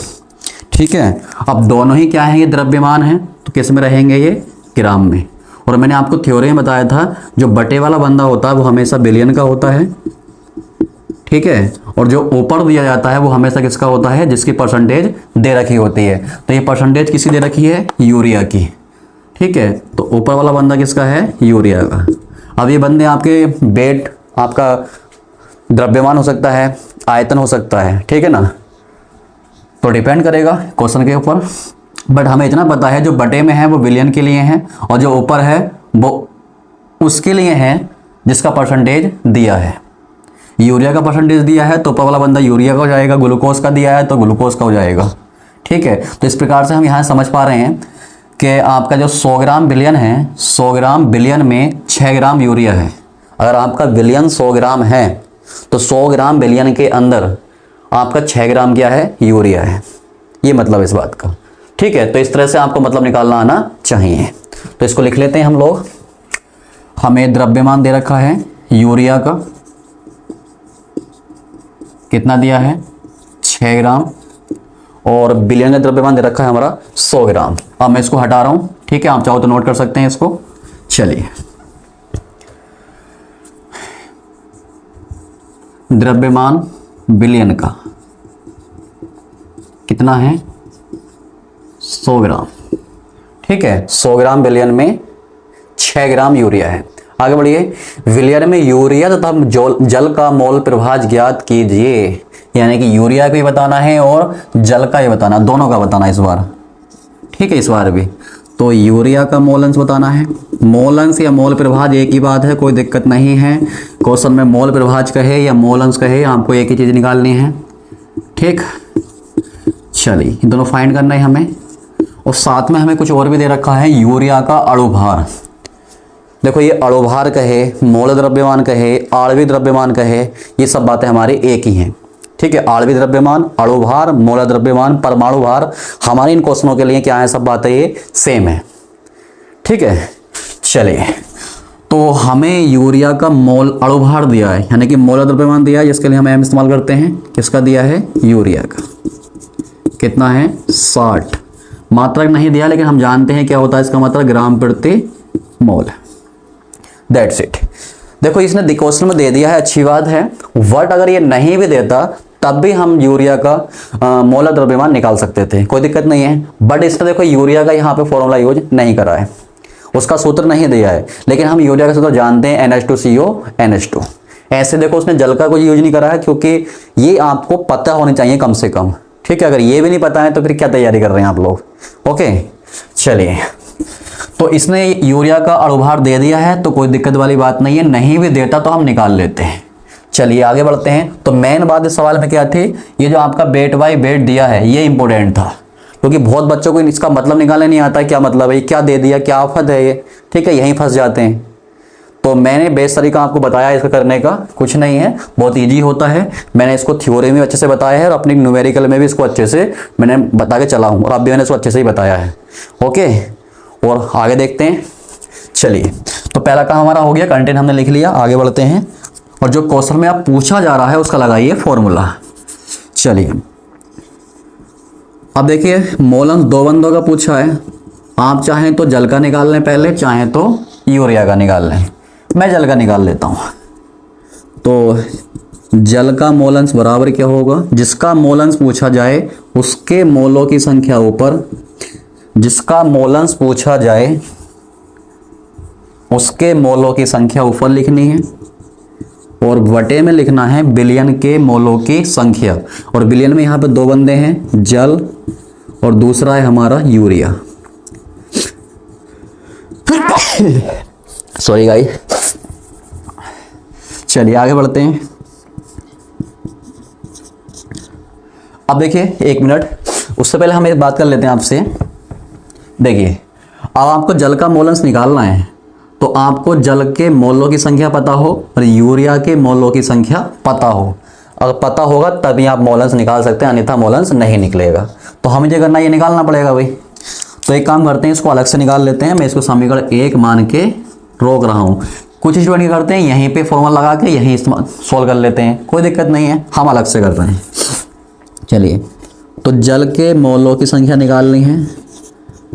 ठीक है। अब दोनों ही क्या है, ये द्रव्यमान है, तो किस में रहेंगे, ये ग्राम में। और मैंने आपको थ्योरी में बताया था जो बटे वाला बंदा होता है वो हमेशा बिलियन का होता है, ठीक है। और जो ऊपर दिया जाता है वो हमेशा किसका होता है, जिसकी परसेंटेज दे रखी होती है। तो ये परसेंटेज किसकी दे रखी है, यूरिया की, ठीक है। तो ऊपर वाला बंदा किसका है, यूरिया का। अब ये बंदे आपके वेट, आपका द्रव्यमान हो सकता है, आयतन हो सकता है, ठीक है ना। तो डिपेंड करेगा क्वेश्चन के ऊपर, बट हमें इतना पता है जो बटे में है वो बिलियन के लिए है, और जो ऊपर है वो उसके लिए है जिसका परसेंटेज दिया है। यूरिया का परसेंटेज दिया है तो ऊपर वाला बंदा यूरिया का हो जाएगा, ग्लूकोज का दिया है तो ग्लूकोज का हो जाएगा, ठीक है। तो इस प्रकार से हम यहाँ समझ पा रहे हैं कि आपका जो 100 ग्राम बिलियन है, 100 ग्राम बिलियन में 6 ग्राम यूरिया है। अगर आपका बिलियन 100 ग्राम है तो 100 ग्राम बिलियन के अंदर आपका 6 ग्राम क्या है, यूरिया है। ये मतलब इस बात का, ठीक है। तो इस तरह से आपको मतलब निकालना आना चाहिए। तो इसको लिख लेते हैं हम लोग। हमें द्रव्यमान दे रखा है यूरिया का, कितना दिया है 6 ग्राम, और बिलियन का द्रव्यमान दे रखा है हमारा 100 ग्राम। अब मैं इसको हटा रहा हूं, ठीक है, आप चाहो तो नोट कर सकते हैं इसको। चलिए, द्रव्यमान बिलियन का कितना है 100 ग्राम, ठीक है। 100 ग्राम बिलियन में 6 ग्राम यूरिया है। आगे बढ़िए, विलियन में यूरिया तथा जल का मोल प्रभाज ज्ञात कीजिए, यानी कि यूरिया का भी बताना है और जल का भी बताना, दोनों का बताना इस बार, ठीक है। इस बार भी तो यूरिया का मोलंस बताना है। मोलंस या मोल प्रभाज एक ही बात है, कोई दिक्कत नहीं है। क्वेश्चन में मोल प्रभाज कहे या मोलंस कहे, आपको एक ही चीज़ निकालनी है, ठीक। चलिए, ये दोनों फाइंड करना है हमें। और साथ में हमें कुछ और भी दे रखा है, यूरिया का अणुभार। देखो, ये अणुभार कहे, मोल द्रव्यमान कहे, आणविक द्रव्यमान कहे, ये सब बातें हमारी एक ही हैं, ठीक है। आणविक द्रव्यमान, अणुभार, मोल द्रव्यमान, परमाणु भार, हमारे इन क्वेश्चनों के लिए क्या है, सब बातें ये सेम है, ठीक है। चलिए, तो हमें यूरिया का मोल अणुभार दिया है, यानी कि मोल द्रव्यमान दिया है, जिसके लिए हम एम इस्तेमाल करते हैं। किसका दिया है, यूरिया का। कितना है 60। मात्रक नहीं दिया, लेकिन हम जानते हैं क्या होता है इसका मतलब, ग्राम प्रति मोल। That's it. देखो, इसने क्वेश्चन में दे दिया है, अच्छी बात है। बट अगर ये नहीं भी देता तब भी हम यूरिया का मोल द्रव्यमान निकाल सकते थे, कोई दिक्कत नहीं है। बट इसने देखो यूरिया का यहाँ पे फॉर्मूला यूज नहीं करा है, उसका सूत्र नहीं दिया है, लेकिन हम यूरिया का सूत्र जानते हैं, NH2CO NH2। ऐसे देखो, उसने जल का कुछ यूज नहीं करा है, क्योंकि ये आपको पता होनी चाहिए कम से कम, ठीक है। अगर ये भी नहीं पता है तो फिर क्या तैयारी कर रहे हैं आप लोग। ओके, चलिए, तो इसने यूरिया का अणुभार दे दिया है तो कोई दिक्कत वाली बात नहीं है, नहीं भी देता तो हम निकाल लेते हैं। चलिए आगे बढ़ते हैं। तो मेन बात इस सवाल में क्या थी, ये जो आपका वेट बाय वेट दिया है ये इंपॉर्टेंट था, क्योंकि बहुत बच्चों को इसका मतलब निकालने नहीं आता क्या मतलब है, क्या दे दिया, क्या आफत है ये, ठीक है, यहीं फंस जाते हैं। तो मैंने बेस्ट तरीका आपको बताया इसका करने का, कुछ नहीं है, बहुत इजी होता है। मैंने इसको थ्योरी में अच्छे से बताया है और अपनी न्यूमेरिकल में भी इसको अच्छे से मैंने बता के चला हूँ, और अब भी मैंने इसको अच्छे से ही बताया है। ओके, और आगे देखते हैं। चलिए, तो पहला काम हमारा हो गया, कंटेंट हमने लिख लिया, आगे बढ़ते हैं। और जो क्वेश्चन में आप पूछा जा रहा है उसका लगाइए फॉर्मूला। चलिए, अब देखिए मोलन दो बंदों का पूछा है, आप चाहें तो जल का निकाल लें पहले, चाहें तो यूरिया का निकाल लें। मैं जल का निकाल लेता हूं। तो जल का मोलंस बराबर क्या होगा, जिसका मोलंस पूछा जाए उसके मोलों की संख्या ऊपर, जिसका मोलंस पूछा जाए उसके मोलों की संख्या ऊपर लिखनी है, और बटे में लिखना है बिलियन के मोलों की संख्या। और बिलियन में यहाँ पे दो बंदे हैं, जल और दूसरा है हमारा यूरिया। Sorry guys. चलिए आगे बढ़ते हैं। अब देखिए एक मिनट, उससे पहले हम एक बात कर लेते हैं आपसे। देखिए, अब आपको जल का मोलंस निकालना है, तो आपको जल के मोलों की संख्या पता हो और यूरिया के मोलों की संख्या पता हो। अगर पता होगा तभी आप मोलंस निकाल सकते हैं, अन्यथा मोलंस नहीं निकलेगा। तो हमें जो करना, ये निकालना पड़ेगा भाई। तो एक काम करते हैं, इसको अलग से निकाल लेते हैं। मैं इसको समीकरण 1 मान के रोक रहा हूँ। कुछ स्टूडेंट क्या करते हैं, यहीं पे फॉर्मूला लगा के यहीं सोल्व कर लेते हैं, कोई दिक्कत नहीं है, हम अलग से कर रहे हैं। चलिए, तो जल के मोलों की संख्या निकालनी है,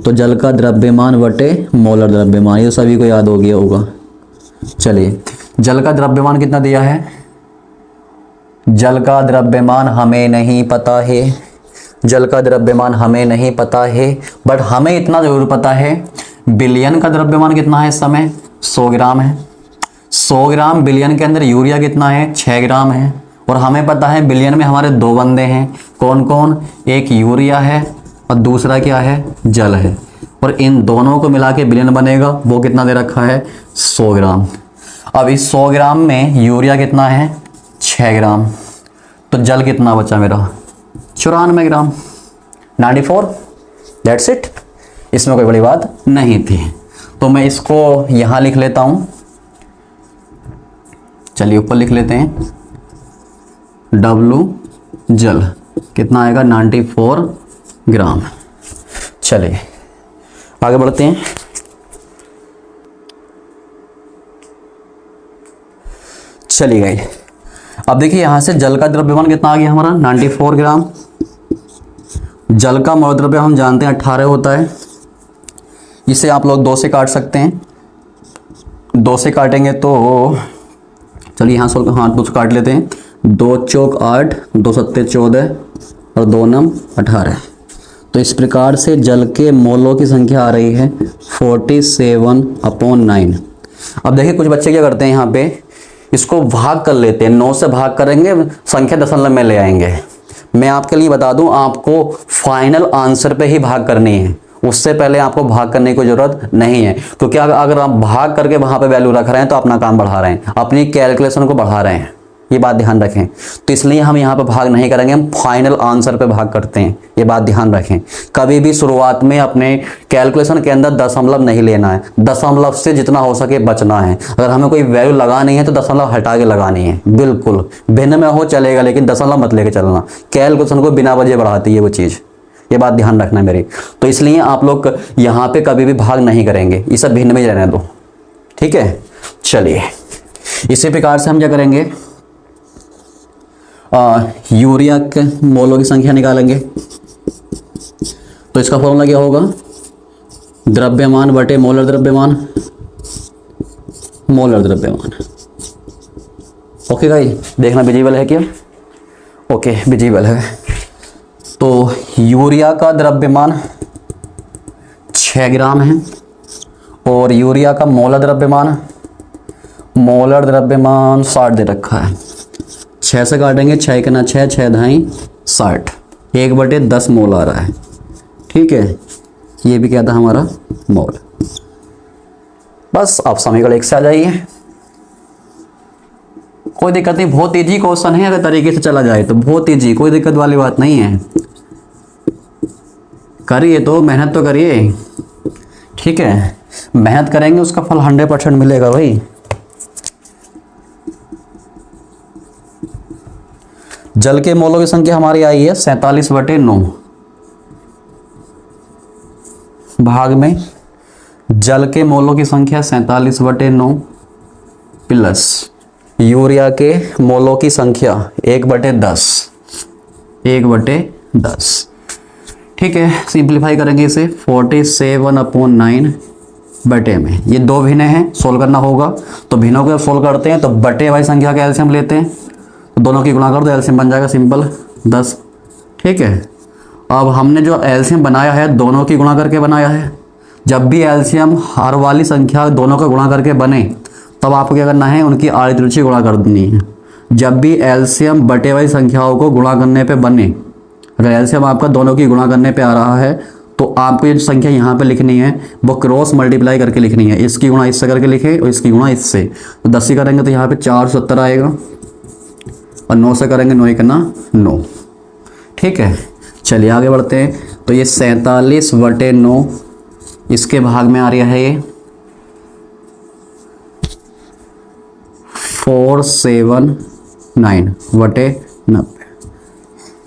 तो जल का द्रव्यमान बटे मोलर द्रव्यमान, ये सभी को याद हो गया होगा। चलिए, जल का द्रव्यमान कितना दिया है, जल का द्रव्यमान हमें नहीं पता है, जल का द्रव्यमान हमें नहीं पता है, बट हमें इतना जरूर पता है बिलियन का द्रव्यमान कितना है इस समय, 100 ग्राम है। 100 ग्राम बिलियन के अंदर यूरिया कितना है, 6 ग्राम है। और हमें पता है बिलियन में हमारे दो बंदे हैं, कौन कौन, एक यूरिया है और दूसरा क्या है, जल है। और इन दोनों को मिला के बिलियन बनेगा, वो कितना दे रखा है, 100 ग्राम। अब इस 100 ग्राम में यूरिया कितना है, 6 ग्राम। तो जल कितना बचा मेरा, 94 ग्राम, 94। दैट्स इट, इसमें कोई बड़ी बात नहीं थी। तो मैं इसको यहां लिख लेता हूं। चलिए ऊपर लिख लेते हैं, W जल कितना आएगा, 94 ग्राम। चलिए आगे बढ़ते हैं। चलिए गाइस, अब देखिए यहां से जल का द्रव्यमान कितना आ गया हमारा, 94 ग्राम। जल का मोल द्रव्य हम जानते हैं 18 होता है। इसे आप लोग 2 से काट सकते हैं, 2 से काटेंगे तो चलिए यहाँ हाँ 2 से काट लेते हैं। 2 चौक 8, 2 सत्ते 14 और 2 नम 18। तो इस प्रकार से जल के मोलों की संख्या आ रही है 47/9। अब देखिए कुछ बच्चे क्या करते हैं, यहाँ पे इसको भाग कर लेते हैं, 9 से भाग करेंगे, संख्या दशमलव में ले आएंगे। मैं आपके लिए बता दूं, आपको फाइनल आंसर पे ही भाग करनी है, उससे पहले आपको भाग करने की जरूरत नहीं है। क्योंकि अगर आप भाग करके वहां पे वैल्यू रख रहे हैं तो अपना काम बढ़ा रहे हैं, अपनी कैलकुलेशन को बढ़ा रहे हैं, ये बात ध्यान रखें। तो इसलिए हम यहाँ पे भाग नहीं करेंगे, हम फाइनल आंसर पे भाग करते हैं, ये बात ध्यान रखें। कभी भी शुरुआत में अपने कैलकुलेशन के अंदर दशमलव नहीं लेना है, दशमलव से जितना हो सके बचना है। अगर हमें कोई वैल्यू लगानी है तो दशमलव हटा के लगानी है, बिल्कुल भिन्न में हो चलेगा लेकिन दशमलव मत लेके चलना, कैलकुलेशन को बिना वजह बढ़ाती है वो चीज़, ये बात ध्यान रखना है मेरी। तो इसलिए आप लोग यहाँ पे कभी भी भाग नहीं करेंगे, ये सब भिन्न में ही रहने दो, ठीक है। चलिए इसी प्रकार से हम क्या करेंगे, यूरिया के मोलों की संख्या निकालेंगे। तो इसका फॉर्मूला क्या होगा, द्रव्यमान बटे मोलर द्रव्यमान, मोलर द्रव्यमान। ओके गाइस, देखना विजिबल है क्या, ओके विजिबल है। तो यूरिया का द्रव्यमान 6 ग्राम है और यूरिया का मोलर द्रव्यमान 60 दे रखा है। 6 से काटेंगे, 6 के ना 6, 6 धाई 60, 1/10 मोल आ रहा है, ठीक है। ये भी क्या था हमारा, मोल। बस आप समीकरण 1 से आ जाइए, कोई दिक्कत नहीं, बहुत ईजी क्वेश्चन है, अगर तरीके से चला जाए तो बहुत ईजी, कोई दिक्कत वाली बात नहीं है। करिए तो, मेहनत तो करिए, ठीक है, मेहनत करेंगे उसका फल 100% मिलेगा भाई। जल के मोलों की संख्या हमारी आई है 47/9 भाग में जल के मोलों की संख्या 47/9 प्लस यूरिया के मोलों की संख्या 1/10 1/10। ठीक है, सिंप्लीफाई करेंगे इसे 47/9 बटे में, ये दो भिन्ने हैं, सोल्व करना होगा। तो भिन्नों को जब सोल्व करते हैं तो बटे वाली संख्या का एलसीएम लेते हैं, तो दोनों की गुणा कर दो, एलसीएम बन जाएगा सिंपल 10। ठीक है, अब हमने जो एलसीएम बनाया है दोनों की गुणा करके बनाया है। जब भी एलसीएम हर वाली संख्या दोनों का गुणा करके बने तब आपको क्या करना है, उनकी आड़ी तिरछी गुणा कर देनी है। जब भी एलसीएम बटे वाली संख्याओं को गुणा करने पे बने, अगर एलसीएम आपका दोनों की गुणा करने पे आ रहा है तो आपको ये जो संख्या यहाँ पे लिखनी है वो क्रॉस मल्टीप्लाई करके लिखनी है। इसकी गुणा इससे करके लिखे और इसकी गुणा इससे, तो 10 से करेंगे तो यहाँ पे 470 आएगा और 9 से करेंगे 9 करना 9। ठीक है, चलिए आगे बढ़ते हैं। तो ये 47/9 इसके भाग में आ रहा है ये 479/90।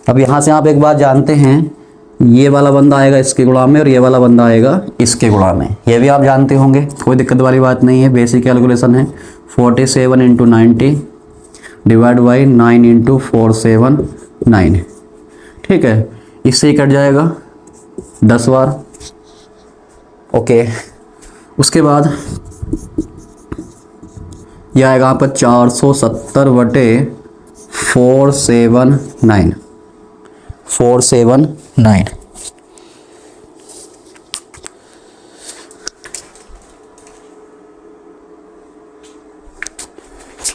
अब यहाँ से आप एक बात जानते हैं, ये वाला बंदा आएगा इसके गुणा में और ये वाला बंदा आएगा इसके गुणा में, ये भी आप जानते होंगे, कोई दिक्कत वाली बात नहीं है, बेसिक कैलकुलेशन है। 47 × 90 डिवाइड बाई 9 × 479। ठीक है, इससे ही कट जाएगा 10 बार। ओके, उसके बाद यह आएगा आपका 470/479 479।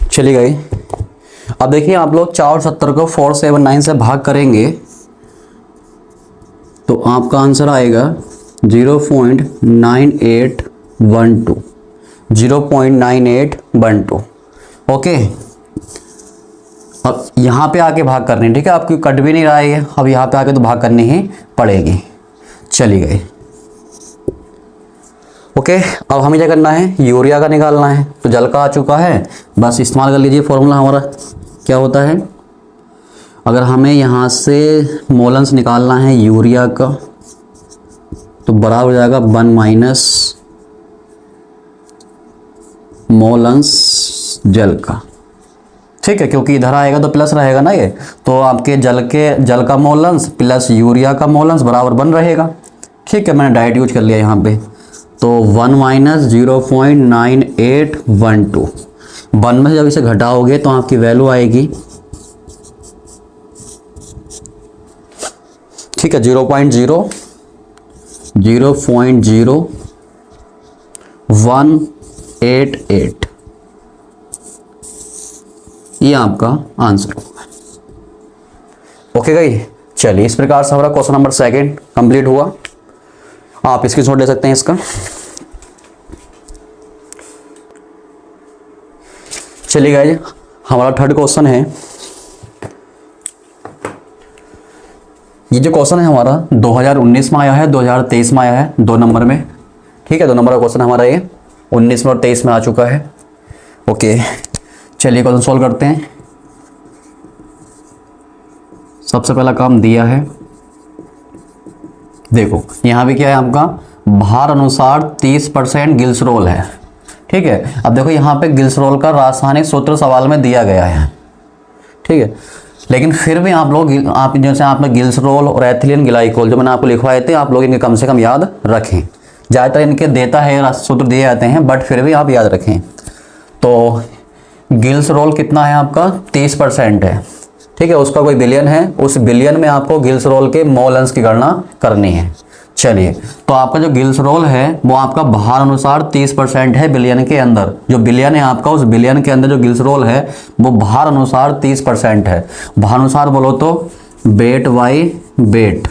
चलिए गई। अब देखिए आप लोग 470 को 479 से भाग करेंगे तो आपका आंसर आएगा 0.9812 0.9812। ओके, अब यहाँ पे आके भाग करनी, ठीक है, आपकी कट भी नहीं रहा है, अब यहाँ पे आके तो भाग करनी ही पड़ेगी। चली गई। ओके, अब हमें क्या करना है, यूरिया का निकालना है। तो जल का आ चुका है, बस इस्तेमाल कर लीजिए फॉर्मूला हमारा क्या होता है। अगर हमें यहाँ से मोलन्स निकालना है यूरिया का तो बराबर हो जाएगा 1 - मोलन्स जल का। ठीक है, क्योंकि इधर आएगा तो प्लस रहेगा ना ये, तो आपके जल का मोलन्स प्लस यूरिया का मोलन्स बराबर 1 रहेगा। ठीक है, मैंने डायरेक्ट यूज कर लिया यहाँ पे, तो 1 - 0.9812। 1 में जब इसे घटाओगे तो आपकी वैल्यू आएगी, ठीक है, 0.0188। ये आपका आंसर होगा। ओके गाइस, चलिए इस प्रकार से हमारा क्वेश्चन नंबर 2 कंप्लीट हुआ। आप इसकी स्क्रीनशॉट ले सकते हैं इसका। चलिए गाइस, हमारा 3rd क्वेश्चन है। ये जो क्वेश्चन है हमारा 2019 में आया है, 2023 में आया है, 2 नंबर में। ठीक है, 2 नंबर का क्वेश्चन हमारा ये 19 में और 23 में आ चुका है। ओके, चलिए क्वेश्चन सॉल्व करते हैं। सबसे पहला काम दिया है, देखो यहाँ भी क्या है, आपका भार अनुसार 30% गिल्सरोल है। ठीक है, अब देखो यहाँ पे गिल्सरोल का रासायनिक सूत्र सवाल में दिया गया है। ठीक है, लेकिन फिर भी आप जैसे आपने गिल्सरोल और एथिलीन ग्लाइकोल जो मैंने आपको लिखवाए थे, आप लोग इनके कम से कम याद रखें। ज़्यादातर इनके देता है सूत्र दिए जाते हैं, बट फिर भी आप याद रखें। तो गिल्सरोल कितना है आपका, 30% है। ठीक है, उसका कोई बिलियन है, उस बिलियन में आपको गिल्सरोल के मोलन्स की गणना करनी है। चलिए, तो आपका जो गिल्सरोल है वो आपका भार अनुसार 30% है बिलियन के अंदर। जो बिलियन है आपका, उस बिलियन के अंदर जो गिल्सरोल है वो भार अनुसार 30% है। भार अनुसार बोलो तो वेट बाई वेट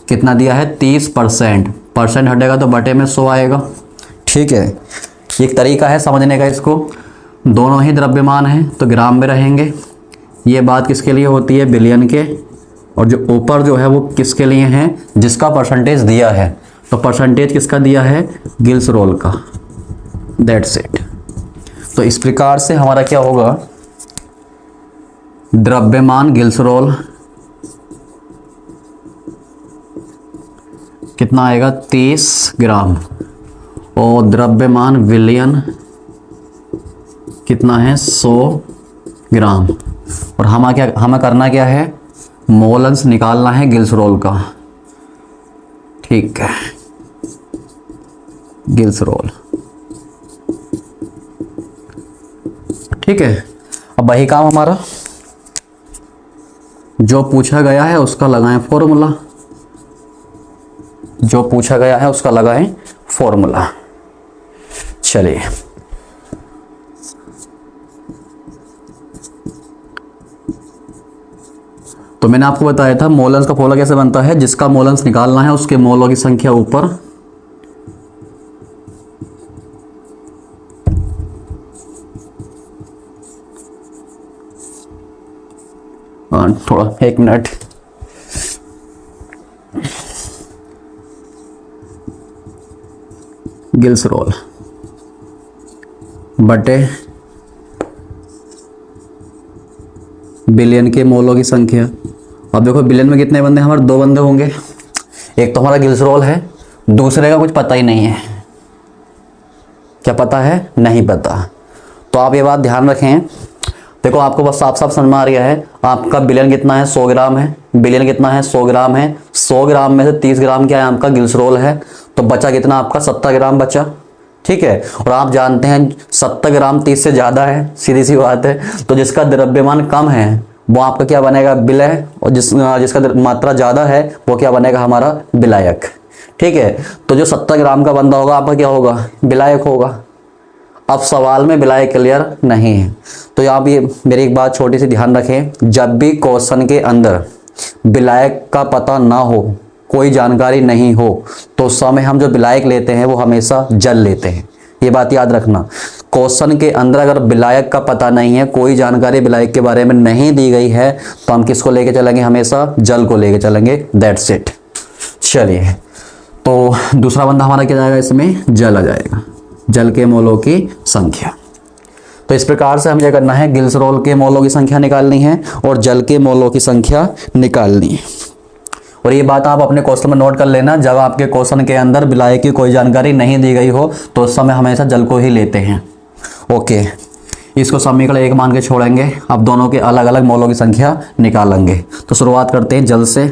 कितना दिया है, 30%। परसेंट हटेगा तो बटे में 100 आएगा। ठीक है, एक तरीका है समझने का इसको। दोनों ही द्रव्यमान हैं तो ग्राम में रहेंगे। ये बात किसके लिए होती है? बिलियन के। और जो ऊपर जो है वो किसके लिए है? जिसका परसेंटेज दिया है। तो परसेंटेज किसका दिया है? गिल्स रोल का। That's it. तो इस प्रकार से हमारा क्या होगा? द्रव्यमान गिल्स रोल कितना आएगा? 30 ग्राम। और द्रव्यमान विलयन कितना है? 100 ग्राम। और हमें करना क्या है? मोलन्स निकालना है गिल्स रोल का। ठीक है, गिल्स रोल। ठीक है, अब वही काम हमारा जो पूछा गया है उसका लगाएं फॉर्मूला। जो पूछा गया है उसका लगाएं फॉर्मूला। चलिए, तो मैंने आपको बताया था मोलन्स का फॉर्मूला कैसे बनता है। जिसका मोलन्स निकालना है उसके मोलों की संख्या ऊपर थोड़ा 1 मिनट। गिल्स रोल बटे बिलियन के मोलों की संख्या। अब देखो बिलियन में कितने बंदे? हमारे 2 बंदे होंगे। एक तो हमारा गिल्स रोल है, दूसरे का कुछ पता ही नहीं है। क्या पता है? नहीं पता। तो आप ये बात ध्यान रखें। देखो आपको बस साफ साफ समझ में आ रहा है। आपका बिलियन कितना है? 100 ग्राम है। बिलियन कितना है? 100 ग्राम है। 100 ग्राम में से 30 ग्राम क्या है? आपका गिल्स रोल है। तो बचा कितना आपका? 70 ग्राम बचा। ठीक है, और आप जानते हैं 70 ग्राम 30 से ज़्यादा है, सीधी सी बात है। तो जिसका द्रव्यमान कम है वो आपका क्या बनेगा? विलय। और जिसका मात्रा ज़्यादा है वो क्या बनेगा? हमारा विलायक। ठीक है, तो जो 70 ग्राम का बंदा होगा आपका क्या होगा? विलायक होगा। अब सवाल में विलायक क्लियर नहीं है। तो आप ये मेरी एक बात छोटी सी ध्यान रखें। जब भी क्वेश्चन के अंदर विलायक का पता ना हो, कोई जानकारी नहीं हो, तो उस समय हम जो विलायक लेते हैं वो हमेशा जल लेते हैं। ये बात याद रखना। क्वेश्चन के अंदर अगर विलायक का पता नहीं है, कोई जानकारी विलायक के बारे में नहीं दी गई है, तो हम किसको लेके चलेंगे? हमेशा जल को लेके चलेंगे। That's it. चलिए, तो दूसरा बंदा हमारा क्या जाएगा? इसमें जल आ जाएगा। जल के मोलों की संख्या। तो इस प्रकार से हमें क्या करना है? गिल्स रोल के मोलों की संख्या निकालनी है और जल के मोलों की संख्या निकालनी है। और ये बात आप अपने क्वेश्चन में नोट कर लेना। जब आपके क्वेश्चन के अंदर विलायक की कोई जानकारी नहीं दी गई हो तो उस समय हमेशा जल को ही लेते हैं। ओके, इसको समीकरण 1 मान के छोड़ेंगे। अब दोनों के अलग अलग मोलों की संख्या निकालेंगे। तो शुरुआत करते हैं जल से।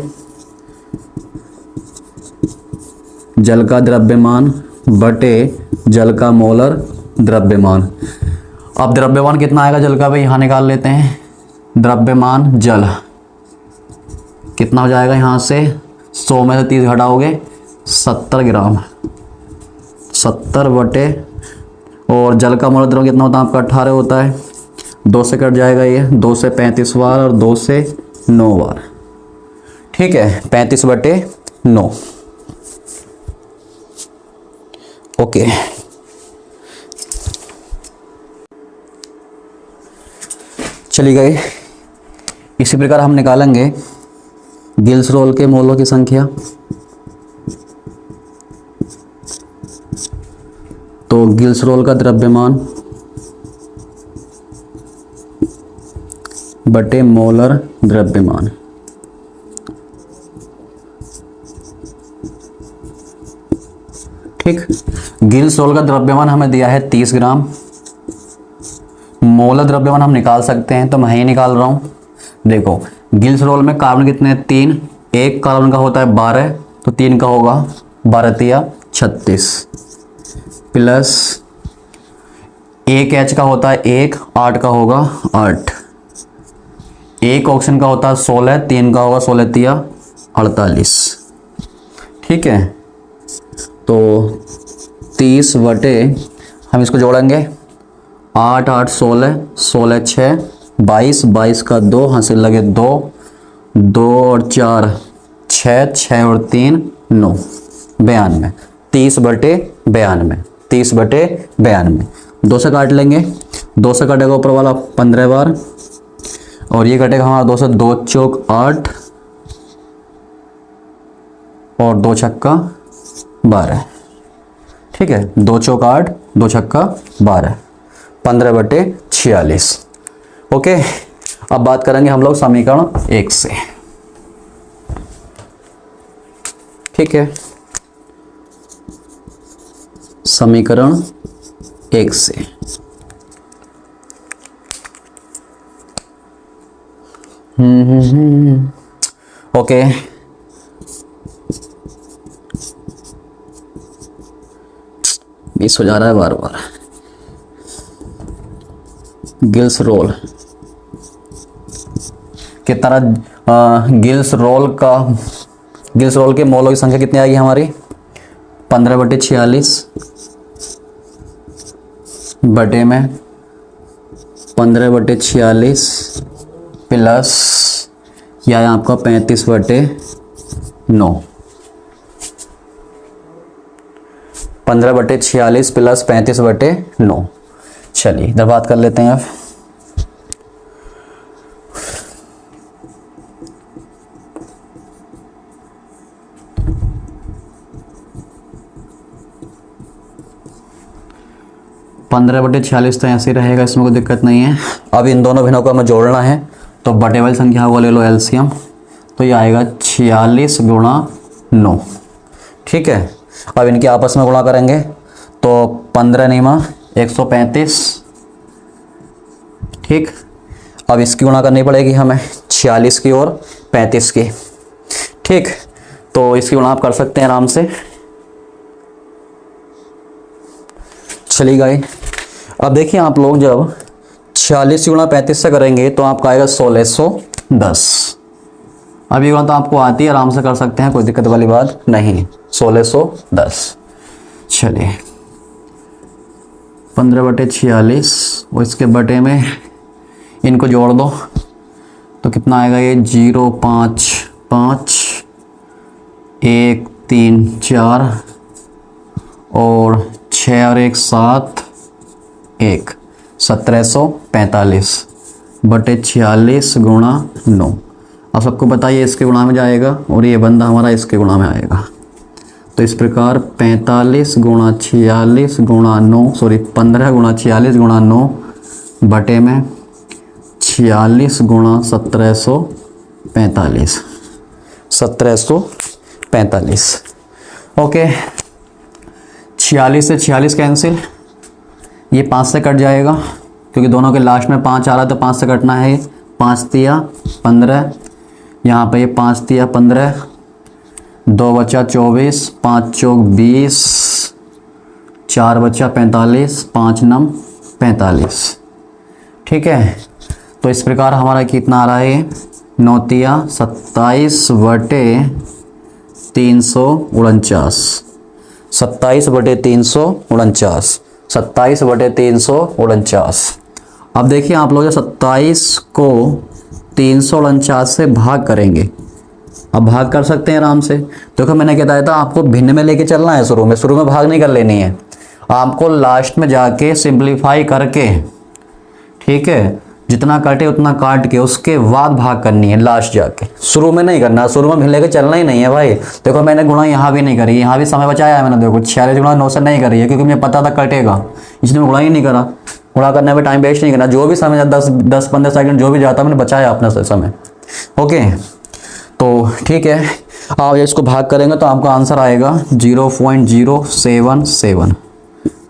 जल का द्रव्यमान बटे जल का मोलर द्रव्यमान। अब द्रव्यमान कितना आएगा जल का? भाई यहाँ निकाल लेते हैं। द्रव्यमान जल कितना हो जाएगा? यहाँ से 100 में से 30 घटाओगे 70 ग्राम। 70 बटे, और जल का मोलर द्रव्यमान कितना होता है आपका? 18 होता है। 2 से कट जाएगा ये, 2 से 35 बार और 2 से 9 बार। ठीक है, 35 बटे 9। ओके, चली गई। इसी प्रकार हम निकालेंगे गिल्स रोल के मोलों की संख्या। तो गिल्स रोल का द्रव्यमान बटे मोलर द्रव्यमान। ठीक, गिल्स रोल का द्रव्यमान हमें दिया है 30 ग्राम। मोलर द्रव्यमान हम निकाल सकते हैं, तो मैं ही निकाल रहा हूं। देखो गिल्स रोल में कार्बन कितने? 3। एक कार्बन का होता है 12, तो 3 का होगा 12 तिया 36, प्लस एक H का होता है 1, 8 का होगा 8। एक ऑक्सीजन का होता है 16, 3 का होगा 16 तिया 48। ठीक है, तो 30 बटे, हम इसको जोड़ेंगे 8 8 16, 16 6 22, 22 का 2, हासिल लगे 2, 2 और 4 6, 6 और 3 9, 92। 30 बटे 92, 30 बटे 92। 2 से काट लेंगे, 2 से कटेगा ऊपर वाला 15 बार, और ये कटेगा हमारा 2 से, 2 चौक 8 और 2 छक्का 12। ठीक है, 2 चौक 8, 2 छक्का 12, 15/46। ओके, अब बात करेंगे हम लोग समीकरण 1 से। ठीक है, समीकरण 1 से ओके, मिस हो जा रहा है बार बार। गिल्स रोल की तरह गिल्स रोल के मोलों की संख्या कितनी आएगी हमारी? 15/46 बटे में 15/46 प्लस या आपका 35/9। 15/46 प्लस 35/9। चलिए इधर बात कर लेते हैं अब। पंद्रह बटे 46 तो ऐसे ही रहेगा, इसमें कोई दिक्कत नहीं है। अब इन दोनों भिन्नों को हमें जोड़ना है, तो बटे वाली संख्या वो ले लो एलसीएम, तो ये आएगा 46 गुणा 9। ठीक है, अब इनके आपस में गुणा करेंगे तो 15 निमा 135। ठीक, अब इसकी गुणा करनी पड़ेगी हमें 46 की और 35 की। ठीक, तो इसकी गुणा आप कर सकते हैं आराम से। चलिए गाइस, अब देखिए आप लोग जब 46 गुणा 35 से करेंगे तो आपका आएगा 1610। अब ये गुणा तो आपको आती है, आराम से कर सकते हैं, कोई दिक्कत वाली बात नहीं। 1610। चलिए 15/46 और इसके बटे में इनको जोड़ दो तो कितना आएगा? ये 0 5 5 1 3 4 और 6 और 1 7 1 1745 बटे 46 गुणा 9। अब सबको बताइए इसके गुणा में जाएगा और ये बंदा हमारा इसके गुणा में आएगा। तो इस प्रकार 45 गुणा 46 गुणा 9 15 गुणा 46 गुणा 9 बटे में 46 गुणा 1745। 1745। ओके, 46 से 46 कैंसिल, ये 5 से कट जाएगा क्योंकि दोनों के लास्ट में 5 आ रहा है, तो 5 से कटना है। 5 तिया 15, यहाँ पे ये 5 तिया 15, 2 बचा 24, 5 चौक 20, 4 बचा 45, 5 नम 45। ठीक है, तो इस प्रकार हमारा कितना आ रहा है? 9 तिया 27 बटे 349। 27 बटे 349। 27 बटे 349। अब देखिए आप लोग 27 को 349 से भाग करेंगे। अब भाग कर सकते हैं आराम से। देखो मैंने बताया था आपको भिन्न में लेके चलना है। शुरू में भाग नहीं कर लेनी है, आपको लास्ट में जाके सिंप्लीफाई करके, ठीक है, जितना काटे उतना काट के उसके बाद भाग करनी है लास्ट जाके। शुरू में नहीं करना, शुरू में भिन्न लेके चलना ही नहीं है भाई। देखो मैंने गुणा यहाँ भी नहीं करी, यहाँ भी समय बचाया है मैंने। देखो 46 गुणा 9 से नहीं करी है क्योंकि मुझे पता था कटेगा, इसलिए गुणा ही नहीं करा। गुणा करने में टाइम वेस्ट नहीं करना, जो भी समय 10-15 सेकंड जो भी जाता मैंने बचाया अपना समय। ओके, तो ठीक है, आप इसको भाग करेंगे तो आपका आंसर आएगा 0.077।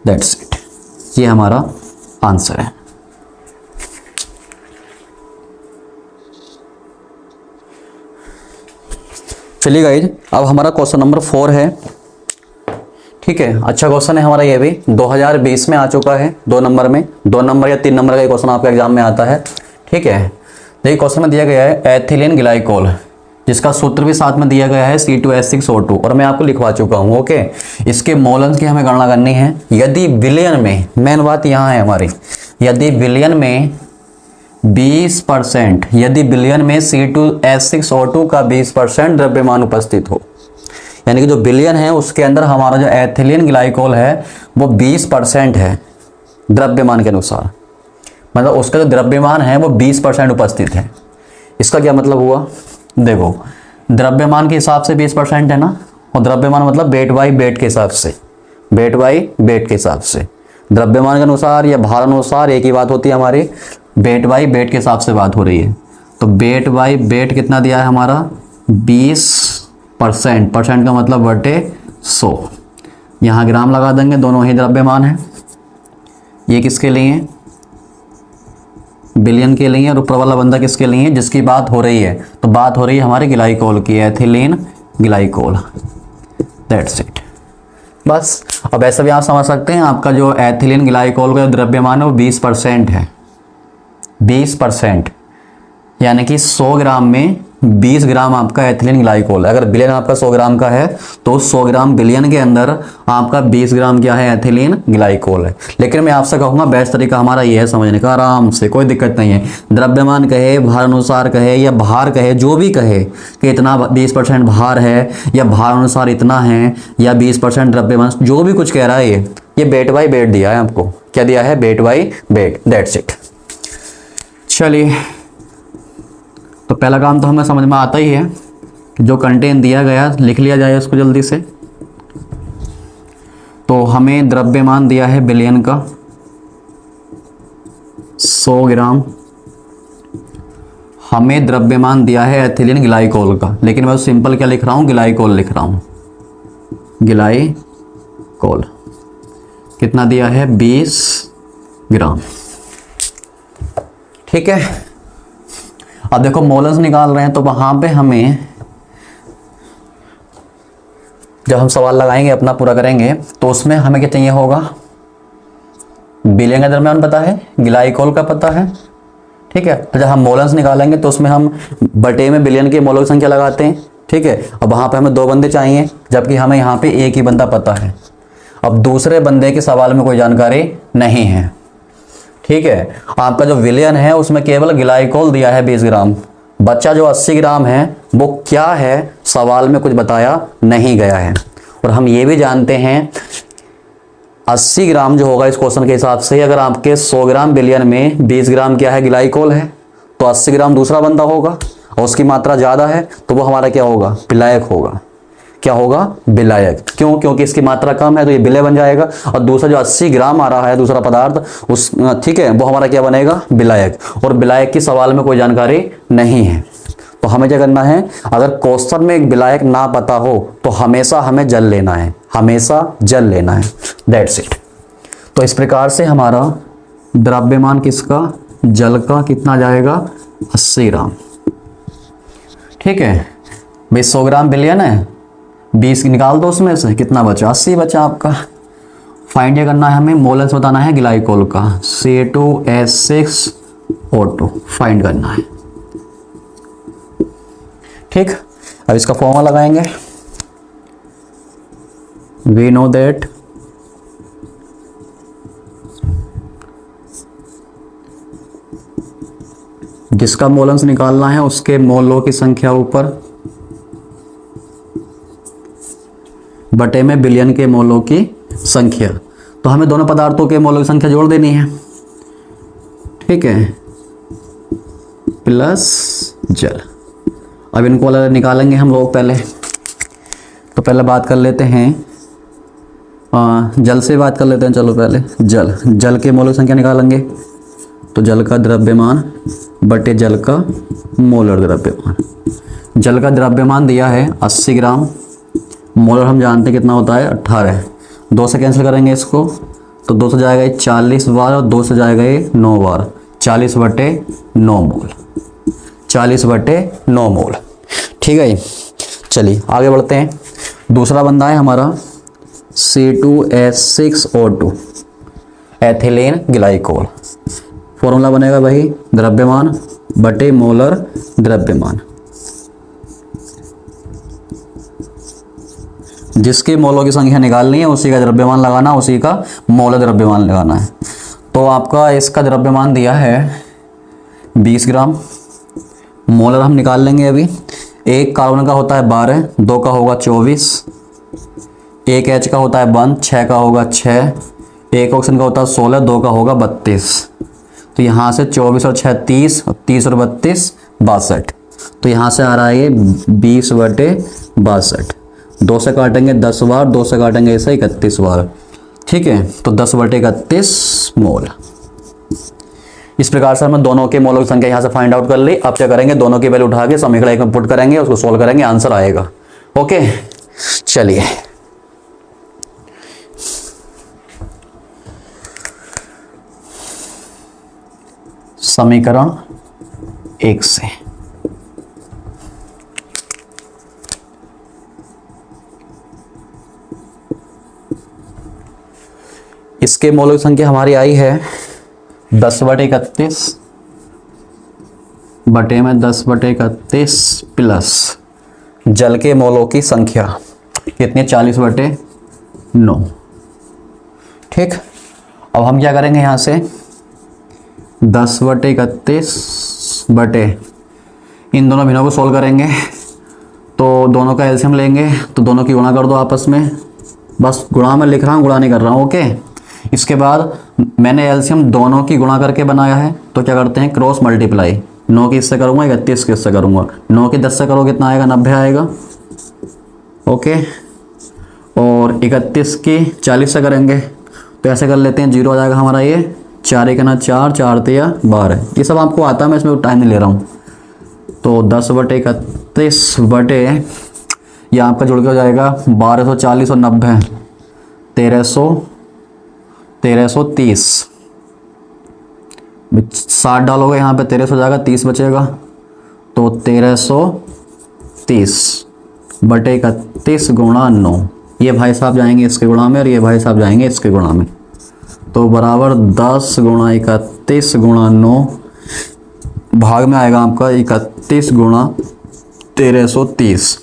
दैट्स इट, ये हमारा आंसर है। चलिए गाइज, अब हमारा क्वेश्चन नंबर 4 है। ठीक है, अच्छा क्वेश्चन है हमारा, ये भी 2020 में आ चुका है। 2 नंबर में, 2 नंबर या 3 नंबर का क्वेश्चन आपके एग्जाम में आता है। ठीक है, देखिए क्वेश्चन में दिया गया है एथिलीन ग्लाइकोल, जिसका सूत्र भी साथ में दिया गया है C2H6O2, और मैं आपको लिखवा चुका हूँ। ओके, इसके मोलन्स की हमें गणना करनी है। यदि विलयन में, मेन बात यहाँ है हमारी, यदि विलयन में 20%, यदि विलयन में C2H6O2 का 20% द्रव्यमान उपस्थित हो, यानी कि जो विलयन है उसके अंदर हमारा जो एथिलीन ग्लाइकोल है वो 20% है द्रव्यमान के अनुसार। मतलब उसका जो द्रव्यमान है वो 20% उपस्थित है। इसका क्या मतलब हुआ, देखो द्रव्यमान के हिसाब से 20% है ना, और द्रव्यमान मतलब वेट बाई वेट के हिसाब से, वेट बाई वेट के हिसाब से, द्रव्यमान के अनुसार या भार अनुसार एक ही बात होती है हमारी, वेट बाई वेट के हिसाब से बात हो रही है। तो वेट बाई वेट कितना दिया है हमारा 20%, परसेंट का मतलब बटे 100, यहाँ ग्राम लगा देंगे, दोनों ही द्रव्यमान है। ये किसके लिए, बिलियन के लिए, और ऊपर वाला बंदा किसके लिए, जिसकी बात हो रही है। तो बात हो रही है हमारे ग्लाइकोल की, एथिलीन ग्लाइकोल, दैट्स इट। बस अब ऐसा भी आप समझ सकते हैं, आपका जो एथिलीन ग्लाइकोल का द्रव्यमान है वो 20% है, 20%, यानी कि 100 ग्राम में 20 ग्राम आपका एथिलीन ग्लाइकोल है। अगर बिलियन आपका 100 ग्राम का है तो 100 ग्राम बिलियन के अंदर आपका 20 ग्राम क्या है, एथिलीन ग्लाइकोल है। लेकिन मैं आपसे कहूँगा बेस्ट तरीका हमारा ये है समझने का, आराम से, कोई दिक्कत नहीं है। द्रव्यमान कहे, भार अनुसार कहे या भार कहे, जो भी कहे कि इतना 20% भार है या भार अनुसार इतना है या 20% द्रव्यमान, जो भी कुछ कह रहा है ये वेट बाई वेट दिया है आपको। क्या दिया है, weight by wait, that's it. चलिए, तो पहला काम तो हमें समझ में आता ही है कि जो कंटेंट दिया गया लिख लिया जाए उसको जल्दी से। तो हमें द्रव्यमान दिया है बिलियन का 100 ग्राम, हमें द्रव्यमान दिया है एथिलीन ग्लाइकोल का, लेकिन मैं सिंपल क्या लिख रहा हूँ, ग्लाइकोल लिख रहा हूँ, ग्लाइकोल कितना दिया है 20 ग्राम, ठीक है। अब देखो मोलर्स निकाल रहे हैं, तो वहां पे हमें जब हम सवाल लगाएंगे अपना पूरा करेंगे तो उसमें हमें क्या चाहिए होगा, बिलियन का द्रव्यमान पता है, ग्लाइकोल का पता है, ठीक है। जब हम मोलर्स निकालेंगे तो उसमें हम बटे में बिलियन की मोलर की संख्या लगाते हैं, ठीक है। अब वहां पे हमें 2 बंदे चाहिए, जबकि हमें यहाँ पे एक ही बंदा पता है। अब दूसरे बंदे के सवाल में कोई जानकारी नहीं है, ठीक है। आपका जो विलियन है उसमें केवल ग्लाइकोल दिया है 20 ग्राम, बच्चा जो 80 ग्राम है वो क्या है सवाल में कुछ बताया नहीं गया है। और हम ये भी जानते हैं 80 ग्राम जो होगा इस क्वेश्चन के हिसाब से, अगर आपके 100 ग्राम बिलियन में 20 ग्राम क्या है, ग्लाइकोल है, तो 80 ग्राम दूसरा बंदा होगा और उसकी मात्रा ज़्यादा है तो वो हमारा क्या होगा, विलायक होगा। क्या होगा, विलायक। क्यों, क्योंकि इसकी मात्रा कम है तो ये विलय बन जाएगा, और दूसरा जो 80 ग्राम आ रहा है दूसरा पदार्थ उस, ठीक है, वो हमारा क्या बनेगा, विलायक। और विलायक की सवाल में कोई जानकारी नहीं है, तो हमें क्या करना है, अगर क्वेश्चन में एक विलायक ना पता हो तो हमेशा हमें जल लेना है, हमेशा जल लेना है, दैट्स इट। तो इस प्रकार से हमारा द्रव्यमान किसका, जल का कितना जाएगा, 80 ग्राम, ठीक है भाई। 100 ग्राम बिलियन है, 20 निकाल दो उसमें से, कितना बचा, 80 बचा आपका। फाइंड ये करना है हमें, मोलर्स बताना है ग्लाइकोल का, C2H6O2 फाइंड करना है, ठीक। अब इसका फॉर्मूला लगाएंगे, वी नो दैट जिसका मोलर्स निकालना है उसके मोलों की संख्या ऊपर बटे में बिलियन के मोलों की संख्या। तो हमें दोनों पदार्थों के मोलों की संख्या जोड़ देनी है, ठीक है, प्लस जल। अब इनको अलग निकालेंगे हम लोग पहले। तो पहले बात कर लेते हैं जल से बात कर लेते हैं, चलो पहले जल के मोलों की संख्या निकालेंगे। तो जल का द्रव्यमान बटे जल का मोलर द्रव्यमान। जल का द्रव्यमान दिया है 80 ग्राम, मोलर हम जानते हैं कितना होता है 18। 2 से कैंसिल करेंगे इसको, तो 2 से जाएगा ये 40 बार और 2 से जाएगा ये 9 बार, 40 बटे 9 मोल, 40 बटे 9 मोल, ठीक है। चलिए आगे बढ़ते हैं। दूसरा बंदा है हमारा C2H6O2 एथिलीन ग्लाइकोल। फॉर्मूला बनेगा भाई द्रव्यमान बटे मोलर द्रव्यमान। जिसके मोलों की संख्या निकालनी है उसी का द्रव्यमान लगाना, उसी का मोलर द्रव्यमान लगाना है। तो आपका इसका द्रव्यमान दिया है 20 ग्राम, मोलर हम निकाल लेंगे अभी। एक कार्बन का होता है 12, 2 का होगा 24, एक H का होता है 1, 6 का होगा 6, एक ऑक्सीजन का होता है 16, 2 का होगा 32। तो यहाँ से 24 और 6 30, 30 और 32 62। तो यहाँ से आ रहा है ये 20/62। 2 से काटेंगे 10 बार, 2 से काटेंगे ऐसे 31 बार। ठीक है, तो 10/31 मोल। इस प्रकार से हमने दोनों के मोलों की संख्या यहाँ से फाइंड आउट कर ली। अब क्या करेंगे, दोनों की वैल्यू उठा के समीकरण एक में पुट करेंगे, उसको सोल्व करेंगे, आंसर आएगा। ओके, चलिए समीकरण 1 से इसके मोलों की संख्या हमारी आई है 10/31 बटे में 10/31 प्लस जल के मोलों की संख्या कितनी, 40/9। ठीक, अब हम क्या करेंगे, यहाँ से 10/31 बटे इन दोनों भिन्नों को सोल्व करेंगे। तो दोनों का एलसीएम लेंगे, तो दोनों की गुणा कर दो आपस में। बस गुणा में लिख रहा हूँ, गुणा नहीं कर रहा हूँ। ओके, इसके बाद मैंने एलसीएम दोनों की गुणा करके बनाया है, तो क्या करते हैं, क्रॉस मल्टीप्लाई। 9 की इससे करूँगा, 31 की इससे करूँगा। 9 की 10 से करो कितना आएगा, 90 आएगा। ओके, और 31 की 40 से करेंगे तो ऐसे कर लेते हैं, 0 आ जाएगा हमारा ये। 4 1 4, 4 3 12। ये सब आपको आता है, मैं इसमें टाइम नहीं ले रहा हूँ। तो 10/31 बटे ये आपका जुड़ के हो जाएगा 1240 और 90 1330। 60 डालोगे यहाँ पे 1300 हो जाएगा, 30 बचेगा। तो 1330 बटे 31 गुणा 9। ये भाई साहब जाएंगे इसके गुणा में और ये भाई साहब जाएंगे इसके गुणा में। तो बराबर 10 गुणा 31 गुणा 9 भाग में आएगा आपका 31 गुणा 1330।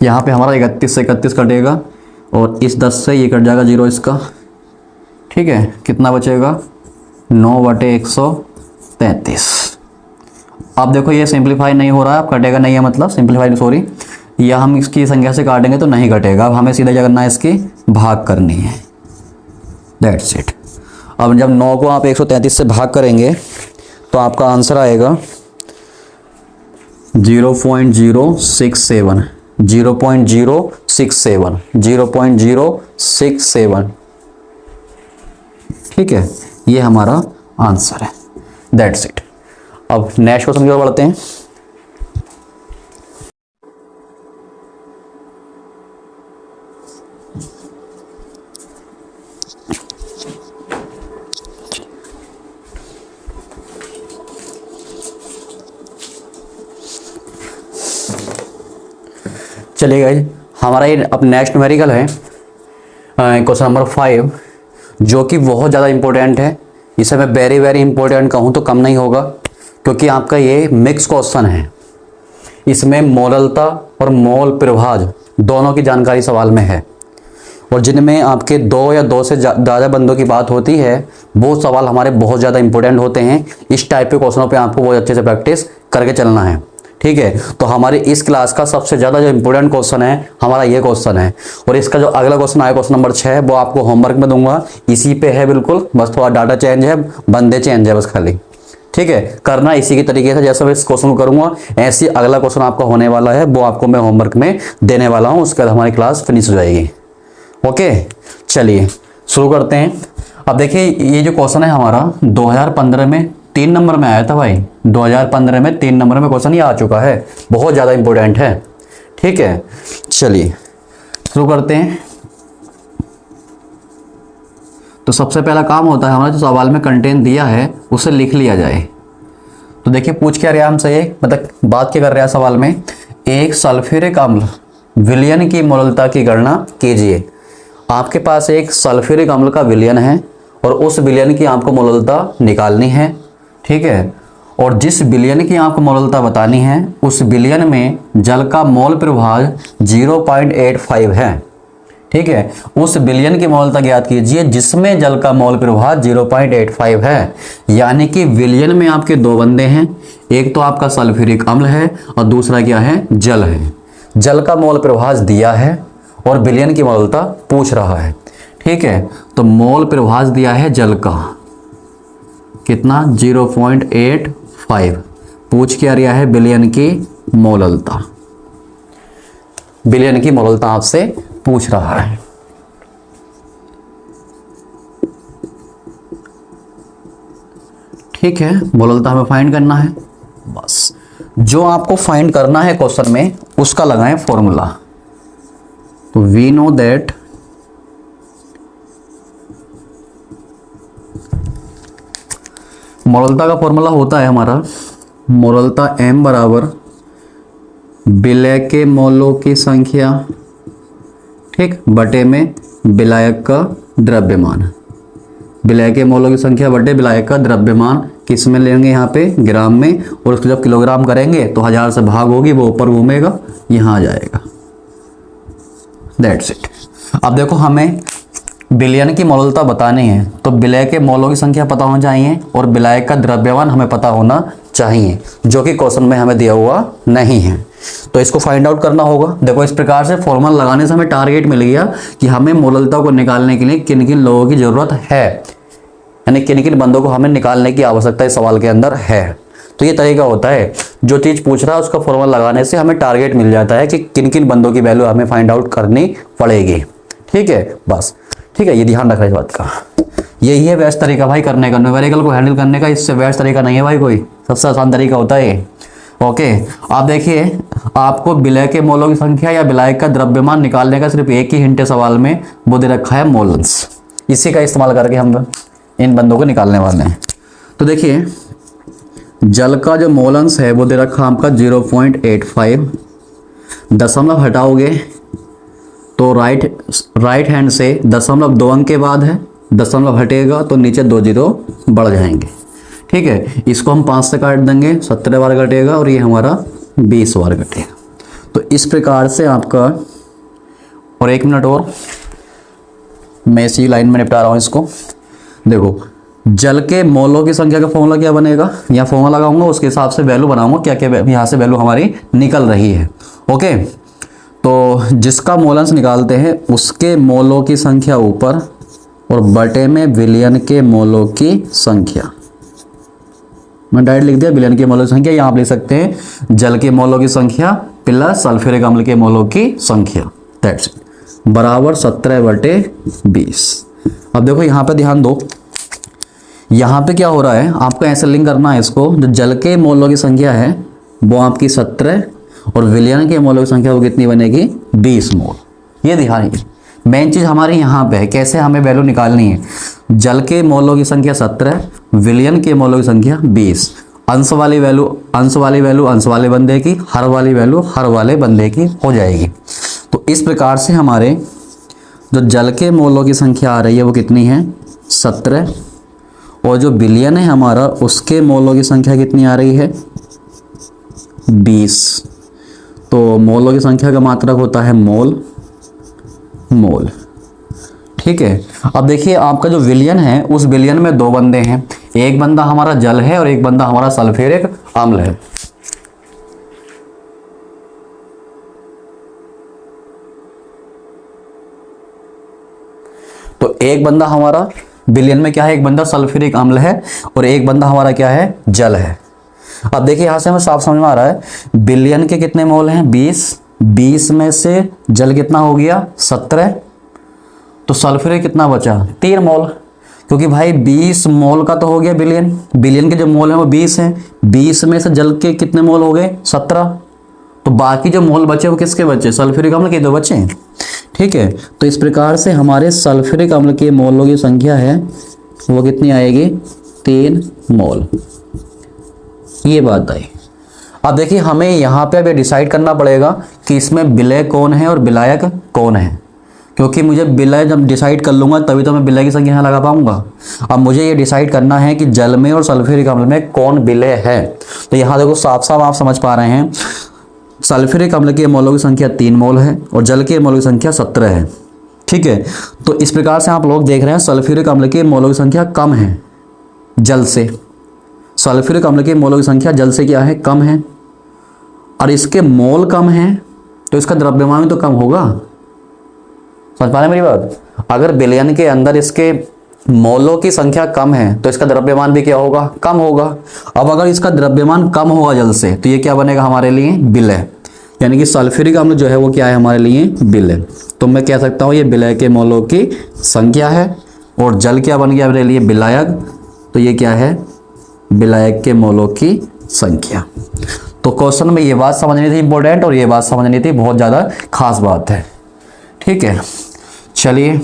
यहाँ पे हमारा 31 से 31 कटेगा और इस 10 से ये कट जाएगा 0 इसका। ठीक है, कितना बचेगा, 9/133। अब देखो ये सिंप्लीफाई नहीं हो रहा है, अब कटेगा नहीं है, मतलब सिंप्लीफाई सॉरी, या हम इसकी संख्या से काटेंगे तो नहीं कटेगा। अब हमें सीधा क्या करना है, इसकी भाग करनी है। That's it. अब जब 9 को आप 133 से भाग करेंगे तो आपका आंसर आएगा 0.067 0.067 0.067। ठीक है, ये हमारा आंसर है। That's it. अब नेक्स्ट क्वेश्चन की ओर बढ़ते हैं। चलिए गाइस, हमारा ये अब नेक्स्ट न्यूमेरिकल है क्वेश्चन नंबर 5, जो कि बहुत ज़्यादा इंपॉर्टेंट है। इसे मैं वेरी वेरी इंपॉर्टेंट कहूँ तो कम नहीं होगा, क्योंकि आपका ये मिक्स क्वेश्चन है। इसमें मोललता और मोल प्रभाज दोनों की जानकारी सवाल में है, और जिनमें आपके 2 या 2 से ज़्यादा बंदों की बात होती है वो सवाल हमारे बहुत ज़्यादा इंपॉर्टेंट होते हैं। इस टाइप के क्वेश्चनों पे आपको बहुत अच्छे से प्रैक्टिस करके चलना है। ठीक है, तो हमारी इस क्लास का सबसे ज़्यादा जो इंपॉर्टेंट क्वेश्चन है हमारा ये क्वेश्चन है, और इसका जो अगला क्वेश्चन आया क्वेश्चन नंबर 6 वो आपको होमवर्क में दूंगा। इसी पे है बिल्कुल, बस थोड़ा डाटा चेंज है, बंदे चेंज है बस खाली। ठीक है, करना इसी की तरीके से जैसे मैं इस क्वेश्चन को करूंगा ऐसे अगला क्वेश्चन आपका होने वाला है, वो आपको मैं होमवर्क में देने वाला हूँ। उसके बाद हमारी क्लास फिनिश हो जाएगी। ओके, चलिए शुरू करते हैं। अब देखिए, ये जो क्वेश्चन है हमारा 2015 में 3 नंबर में आया था भाई। 2015 में 3 नंबर में क्वेश्चन ये आ चुका है, बहुत ज़्यादा इंपॉर्टेंट है। ठीक है, चलिए शुरू करते हैं। तो सबसे पहला काम होता है हमारा, जो सवाल में कंटेंट दिया है उसे लिख लिया जाए। तो देखिए पूछ क्या रहा है हमसे, मतलब बात क्या कर रहा है सवाल में, एक सल्फ्यूरिक अम्ल विलयन की मोललता की गणना कीजिए। आपके पास एक सल्फ्यूरिक अम्ल का विलयन है और उस विलयन की आपको मोललता निकालनी है। ठीक है, और जिस विलयन की आपको मोललता बतानी है उस विलयन में जल का मोल प्रभाव 0.85 है। ठीक है, उस विलयन की मोललता ज्ञात कीजिए जिसमें जल का मोल प्रभाव 0.85 है। यानी कि विलयन में आपके 2 बंदे हैं, एक तो आपका सल्फ्यूरिक अम्ल है और दूसरा क्या है, जल है। जल का मोल प्रभाव दिया है और विलयन की मोललता पूछ रहा है। ठीक है, तो मोल प्रभाव दिया है जल का, कितना 0.85। पूछ क्या रहा है, विलयन की मोललता, विलयन की मोललता आपसे पूछ रहा है। ठीक है, मोललता हमें फाइंड करना है। बस जो आपको फाइंड करना है क्वेश्चन में उसका लगाएं फॉर्मूला। तो वी नो दैट मोललता का फॉर्मूला होता है हमारा, मोललता m बराबर विलय के मोलों की संख्या, ठीक, बटे में विलायक का द्रव्यमान। विलय के मोलों की संख्या बटे विलायक का द्रव्यमान किस में लेंगे, यहाँ पे ग्राम में, और उसको जब किलोग्राम करेंगे तो 1000 से भाग होगी, वो ऊपर घूमेगा, यहाँ आ जाएगा। That's it. अब देखो हमें विलयन की मोललता बतानी है तो विलय के मोलों की संख्या पता होना चाहिए और विलायक का द्रव्यमान हमें पता होना चाहिए, जो कि क्वेश्चन में हमें दिया हुआ नहीं है। तो इसको फाइंड आउट करना होगा। देखो इस प्रकार से फॉर्मूला लगाने से हमें टारगेट मिल गया कि हमें मोललता को निकालने के लिए किन किन लोगों की जरूरत है, यानी किन किन बंदों को हमें निकालने की आवश्यकता इस सवाल के अंदर है। तो ये तरीका होता है, जो चीज पूछ रहा है उसका फॉर्मूला लगाने से हमें टारगेट मिल जाता है कि किन किन बंदों की वैल्यू हमें फाइंड आउट करनी पड़ेगी। ठीक है, बस ठीक है, ये ध्यान रखना इस बात का। यही है बेस्ट तरीका भाई करने का, न्यूमेरिकल को हैंडल करने का, इससे बेस्ट तरीका नहीं है भाई कोई, सबसे आसान तरीका होता है ये। ओके, आप देखिए आपको विलय के मोलों की संख्या या विलायक का द्रव्यमान निकालने का सिर्फ एक ही हिंट है सवाल में, वो दे रखा है मोलन्स। इसी का इस्तेमाल करके हम इन बंदों को निकालने वाले हैं। तो देखिए जल का जो मोलन्स है वो दे रखा आपका 0.85। दशमलव हटाओगे तो राइट हैंड से दशमलव 2 अंक के बाद है, दशमलव हटेगा तो नीचे 2 जीरो बढ़ जाएंगे। ठीक है, इसको हम 5 से काट देंगे, 17 बार कटेगा और ये हमारा 20 बार कटेगा। तो इस प्रकार से आपका, और 1 मिनट और, मैं इसी लाइन में निपटा रहा हूँ इसको। देखो जल के मोलों की संख्या का फॉर्मूला क्या बनेगा, यहाँ फॉर्मूला लगाऊंगा, उसके हिसाब से वैल्यू बनाऊंगा क्या क्या यहाँ से वैल्यू हमारी निकल रही है। ओके, तो जिसका मोलन्स निकालते हैं उसके मोलों की संख्या ऊपर और बटे में विलयन के मोलों की संख्या। मैं डायरेक्ट लिख दिया विलयन के मोलों की संख्या, यहाँ आप लिख सकते हैं जल के मोलों की संख्या प्लस सल्फ्यूरिक अम्ल के मोलों की संख्या, दैट्स इट, बराबर 17/20। अब देखो यहाँ पे ध्यान दो, यहाँ पे क्या हो रहा है, आपको ऐसे लिंक करना है इसको, जो जल के मोलों की संख्या है वो आपकी 17 और विलयन के मोलों की संख्या वो कितनी बनेगी, 20 मोल। ये ध्यान है, मेन चीज हमारी यहाँ पे है, कैसे हमें वैल्यू निकालनी है। जल के मोलों की संख्या 17, विलयन के मोलों की संख्या 20। अंश वाली वैल्यू अंश वाले बंदे की, हर वाली वैल्यू हर वाले बंदे की हो जाएगी। तो इस प्रकार से हमारे जो जल के मोलों की संख्या आ रही है वो कितनी है, 17, और जो विलयन है हमारा उसके मोलों की संख्या कितनी आ रही है, 20। तो मोलों की संख्या का मात्रक होता है मोल। ठीक है, अब देखिए आपका जो विलयन है उस विलयन में 2 बंदे हैं, एक बंदा हमारा जल है और एक बंदा हमारा सल्फ्यूरिक अम्ल है। तो एक बंदा हमारा विलयन में क्या है, एक बंदा सल्फ्यूरिक अम्ल है और एक बंदा हमारा क्या है, जल है। अब देखिए यहां से हमें साफ समझ में आ रहा है, विलयन के कितने मोल हैं, 20 में से जल कितना हो गया, 17, तो सल्फ्यूरिक कितना बचा, 3 मोल, क्योंकि भाई 20 मोल का तो हो गया विलयन के जो मोल हैं वो 20 हैं, 20 में से जल के कितने मोल हो गए, 17, तो बाकी जो मोल बचे वो किसके बचे, सल्फ्यूरिक अम्ल के 2 बचे हैं। ठीक है, तो इस प्रकार से हमारे सल्फ्यूरिक अम्ल के मोलों की संख्या है वो कितनी आएगी, 3 मोल। ये बात आई। अब देखिए हमें यहाँ पे अभी डिसाइड करना पड़ेगा कि इसमें विलय कौन है और विलायक कौन है, क्योंकि मुझे विलय जब डिसाइड कर लूंगा तभी तो मैं विलय की संख्या यहाँ लगा पाऊंगा। अब मुझे ये डिसाइड करना है कि जल में और सल्फ्यूरिक अम्ल में कौन विलय है। तो यहाँ देखो साफ साफ आप समझ पा रहे हैं, सल्फ्यूरिक अम्ल के मोलों की संख्या 3 मोल है और जल के मोलों की संख्या 17 है। ठीक है, तो इस प्रकार से आप लोग देख रहे हैं सल्फ्यूरिक अम्ल के मोलों की संख्या कम है जल से, सल्फ्यूरिक अम्ल के मोलों की संख्या जल से क्या है, कम है, और इसके मोल कम है तो इसका द्रव्यमान तो कम होगा। समझ पा रहे हैं मेरी बात। अगर विलयन के अंदर इसके मोलों की संख्या कम है तो इसका द्रव्यमान भी क्या होगा, कम होगा। अब अगर इसका द्रव्यमान कम होगा जल से तो ये क्या बनेगा हमारे लिए, विलय। यानी कि सल्फ्यूरिक अम्ल जो है वो क्या है हमारे लिए, विलय। तो मैं कह सकता हूँ ये विलय के मोलों की संख्या है और जल क्या बन गया मेरे लिए, विलायक। तो ये क्या है, विलायक के मोलों की संख्या। तो क्वेश्चन में ये बात समझनी थी इंपॉर्टेंट, और ये बात समझनी थी बहुत ज़्यादा खास बात है। ठीक है, चलिए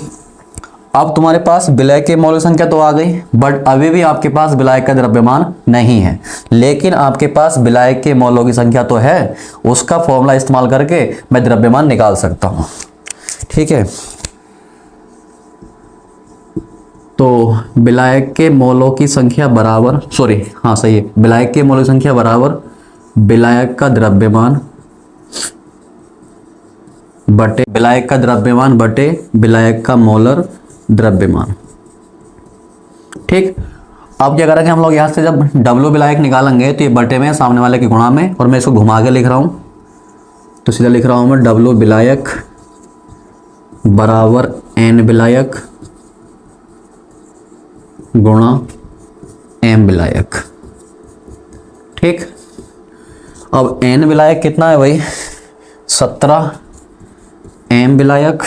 अब तुम्हारे पास विलय के मोल संख्या तो आ गई, बट अभी भी आपके पास विलायक का द्रव्यमान नहीं है। लेकिन आपके पास विलायक के मोलों की संख्या तो है, उसका फॉर्मूला इस्तेमाल करके मैं द्रव्यमान निकाल सकता हूं। ठीक है, तो विलायक के मोलों की संख्या बराबर, सॉरी हाँ सही है, विलायक के मोलों की संख्या बराबर विलायक का द्रव्यमान बटे विलायक का द्रव्यमान बटे विलायक का मोलर द्रव्यमान। ठीक, अब क्या करेंगे हम लोग, यहाँ से जब डब्ल्यू विलायक निकालेंगे तो ये बटे में सामने वाले के गुणा में, और मैं इसको घुमा के लिख रहा हूँ तो सीधा लिख रहा हूँ मैं डब्ल्यू विलायक बराबर एन विलायक गुणा एम विलायक। ठीक, अब एन विलायक कितना है भाई, 17, एम विलायक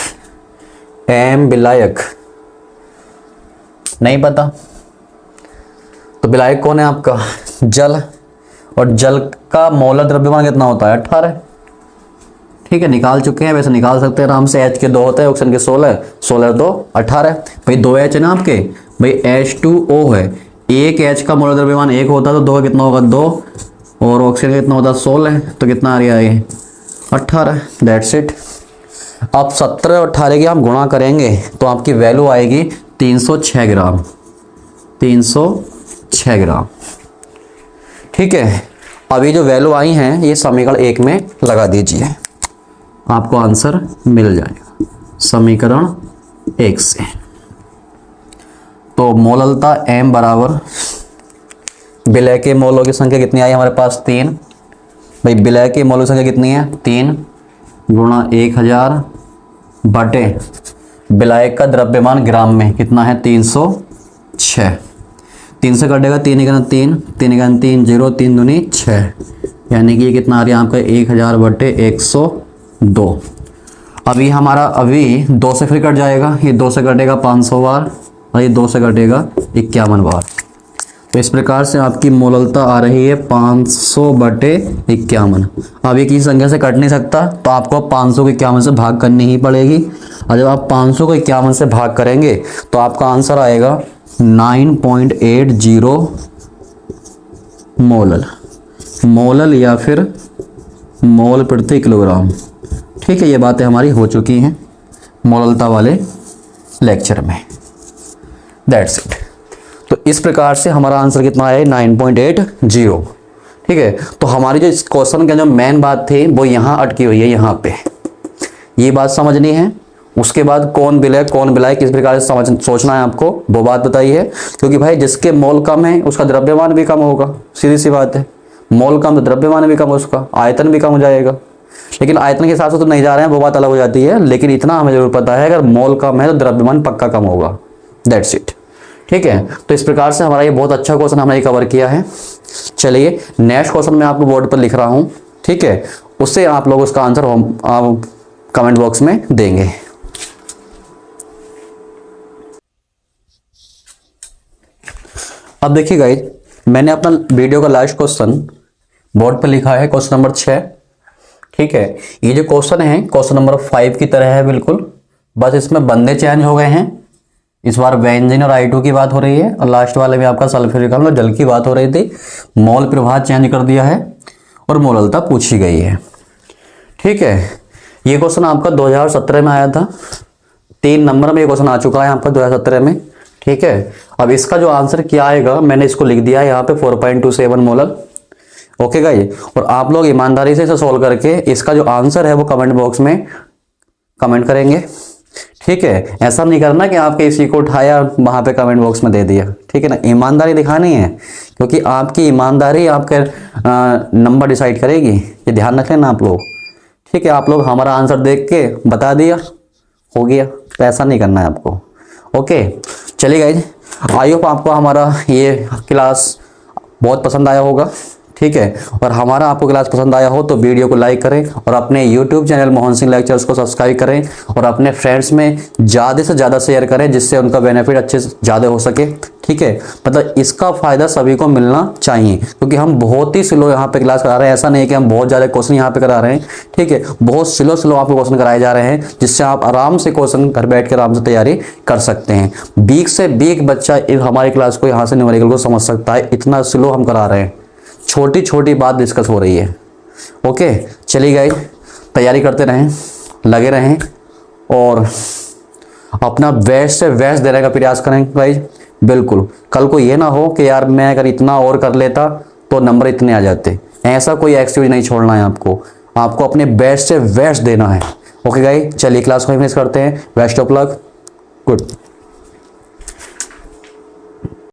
नहीं पता। तो विलायक कौन है आपका, जल, और जल का मोलर द्रव्यमान कितना होता है, 18। ठीक है, निकाल चुके हैं, वैसे निकाल सकते हैं आराम से। H के 2 होते हैं, ऑक्सीजन के 16, 16 2 18। भाई 2 H है ना आपके, भाई H2O है, एक H का मोलर द्रव्यमान 1 होता है तो 2 कितना होगा 2, और ऑक्सीजन कितना होता है 16, तो कितना आ रहा है ये 18। That's it. अब 17 और 18 की हम गुणा करेंगे तो आपकी वैल्यू आएगी 306 ग्राम, 306 ग्राम। ठीक है, अभी जो वैल्यू आई हैं ये समीकरण 1 में लगा दीजिए, आपको आंसर मिल जाएगा समीकरण 1 से। तो मोललता M बराबर विलय के मोलों की संख्या कितनी आई हमारे पास, 3। भाई विलय के मोलों की संख्या कितनी है, 3 गुणा 1000 बटे विलायक का द्रव्यमान ग्राम में कितना है, 306। 3 से कटेगा 3 1 3, 3 1 3 0, 3 दूनी 6, यानी कि ये कितना आ रहा है आपका 1000 बटे 102। अभी हमारा अभी 2 से फिर कट जाएगा, ये 2 से कटेगा 500 बार, और ये 2 से कटेगा 51 बार। तो इस प्रकार से आपकी मोललता आ रही है 500 बटे 51। अब ये किसी संख्या से कट नहीं सकता तो आपको 500 को 51 से भाग करनी ही पड़ेगी, और जब आप 500 को 51 से भाग करेंगे तो आपका आंसर आएगा 9.80 मोलल या फिर मोल प्रति किलोग्राम। ठीक है, ये बातें हमारी हो चुकी हैं मोललता वाले लेक्चर में। That's it. तो इस प्रकार से हमारा आंसर कितना है, 9.80। ठीक है, तो हमारी जो इस क्वेश्चन का जो मेन बात थी वो यहाँ अटकी हुई है, यहाँ पे ये बात समझनी है। उसके बाद कौन विलय किस प्रकार से सोचना है आपको, वो बात बताई है। क्योंकि भाई जिसके मोल कम है उसका द्रव्यमान भी कम होगा, सीधी सी बात है। मोल कम तो द्रव्यमान भी कम, उसका आयतन भी कम हो जाएगा। लेकिन आयतन के हिसाब से तो नहीं जा रहे हैं, वो बात अलग हो जाती है। लेकिन इतना हमें जरूर पता है अगर मोल कम है तो द्रव्यमान पक्का कम होगा। That's it. ठीक है, तो इस प्रकार से हमारा ये बहुत अच्छा क्वेश्चन हमने ये कवर किया है। चलिए नेक्स्ट क्वेश्चन मैं आपको बोर्ड पर लिख रहा हूँ। ठीक है, उससे आप लोग उसका आंसर कमेंट बॉक्स में देंगे। अब देखिए गाइस, मैंने अपना वीडियो का लास्ट क्वेश्चन बोर्ड पर लिखा है, क्वेश्चन नंबर 6। ठीक है, ये जो क्वेश्चन है क्वेश्चन नंबर 5 की तरह है बिल्कुल, बस इसमें बंदे चेंज हो गए हैं। इस बार बेंजीन और I2 की बात हो रही है, और लास्ट वाले में आपका सल्फ्यूरिक अम्ल और जल की बात हो रही थी। मोल प्रवाह चेंज कर दिया है और मोललता पूछी गई है। ठीक है, ये क्वेश्चन आपका 2017 में आया था, 3 नंबर में ये क्वेश्चन आ चुका है आपका 2017 में। ठीक है, अब इसका जो आंसर क्या आएगा मैंने इसको लिख दिया है यहाँ पे 4.27 मोलर। ओके गाइस, और आप लोग ईमानदारी से इसे सोल्व करके इसका जो आंसर है वो कमेंट बॉक्स में कमेंट करेंगे। ठीक है, ऐसा नहीं करना कि आपके इसी को उठाया वहां पे कमेंट बॉक्स में दे दिया। ठीक है ना, ईमानदारी दिखानी है, क्योंकि आपकी ईमानदारी आपके नंबर डिसाइड करेगी। ये ध्यान रख लेना आप लोग। ठीक है, आप लोग हमारा आंसर देख के बता दिया, हो गया, तो ऐसा नहीं करना है आपको। ओके, चलिए गाइज, आई होप आपको हमारा ये क्लास बहुत पसंद आया होगा, ठीक है। और हमारा आपको क्लास पसंद आया हो तो वीडियो को लाइक करें और अपने YouTube channel Mohan Singh lectures को सब्सक्राइब करें और अपने फ्रेंड्स में ज़्यादा से ज़्यादा शेयर करें जिससे उनका बेनिफिट अच्छे से ज़्यादा हो सके, ठीक है। मतलब इसका फ़ायदा सभी को मिलना चाहिए, क्योंकि हम बहुत ही स्लो यहाँ पे क्लास करा रहे हैं। ऐसा नहीं कि हम बहुत ज़्यादा क्वेश्चन यहाँ पे करा रहे हैं, ठीक है। बहुत स्लो आपको क्वेश्चन कराए जा रहे हैं जिससे आप आराम से क्वेश्चन घर बैठ कर आराम से तैयारी कर सकते हैं। वीक से वीक बच्चा हमारी क्लास को यहाँ से न्यूमेरिकल को समझ सकता है, इतना स्लो हम करा रहे हैं। छोटी छोटी बात डिस्कस हो रही है। ओके, चलिए गाइस, तैयारी करते रहें, लगे रहें और अपना बेस्ट से बेस्ट देने का प्रयास करें गाइस। बिल्कुल, कल को ये ना हो कि यार मैं अगर इतना और कर लेता तो नंबर इतने आ जाते। ऐसा कोई एक्सक्यूज नहीं छोड़ना है आपको अपने बेस्ट से बेस्ट देना है। ओके गाइस, चलिए क्लास को मिस करते हैं। Best of luck, good.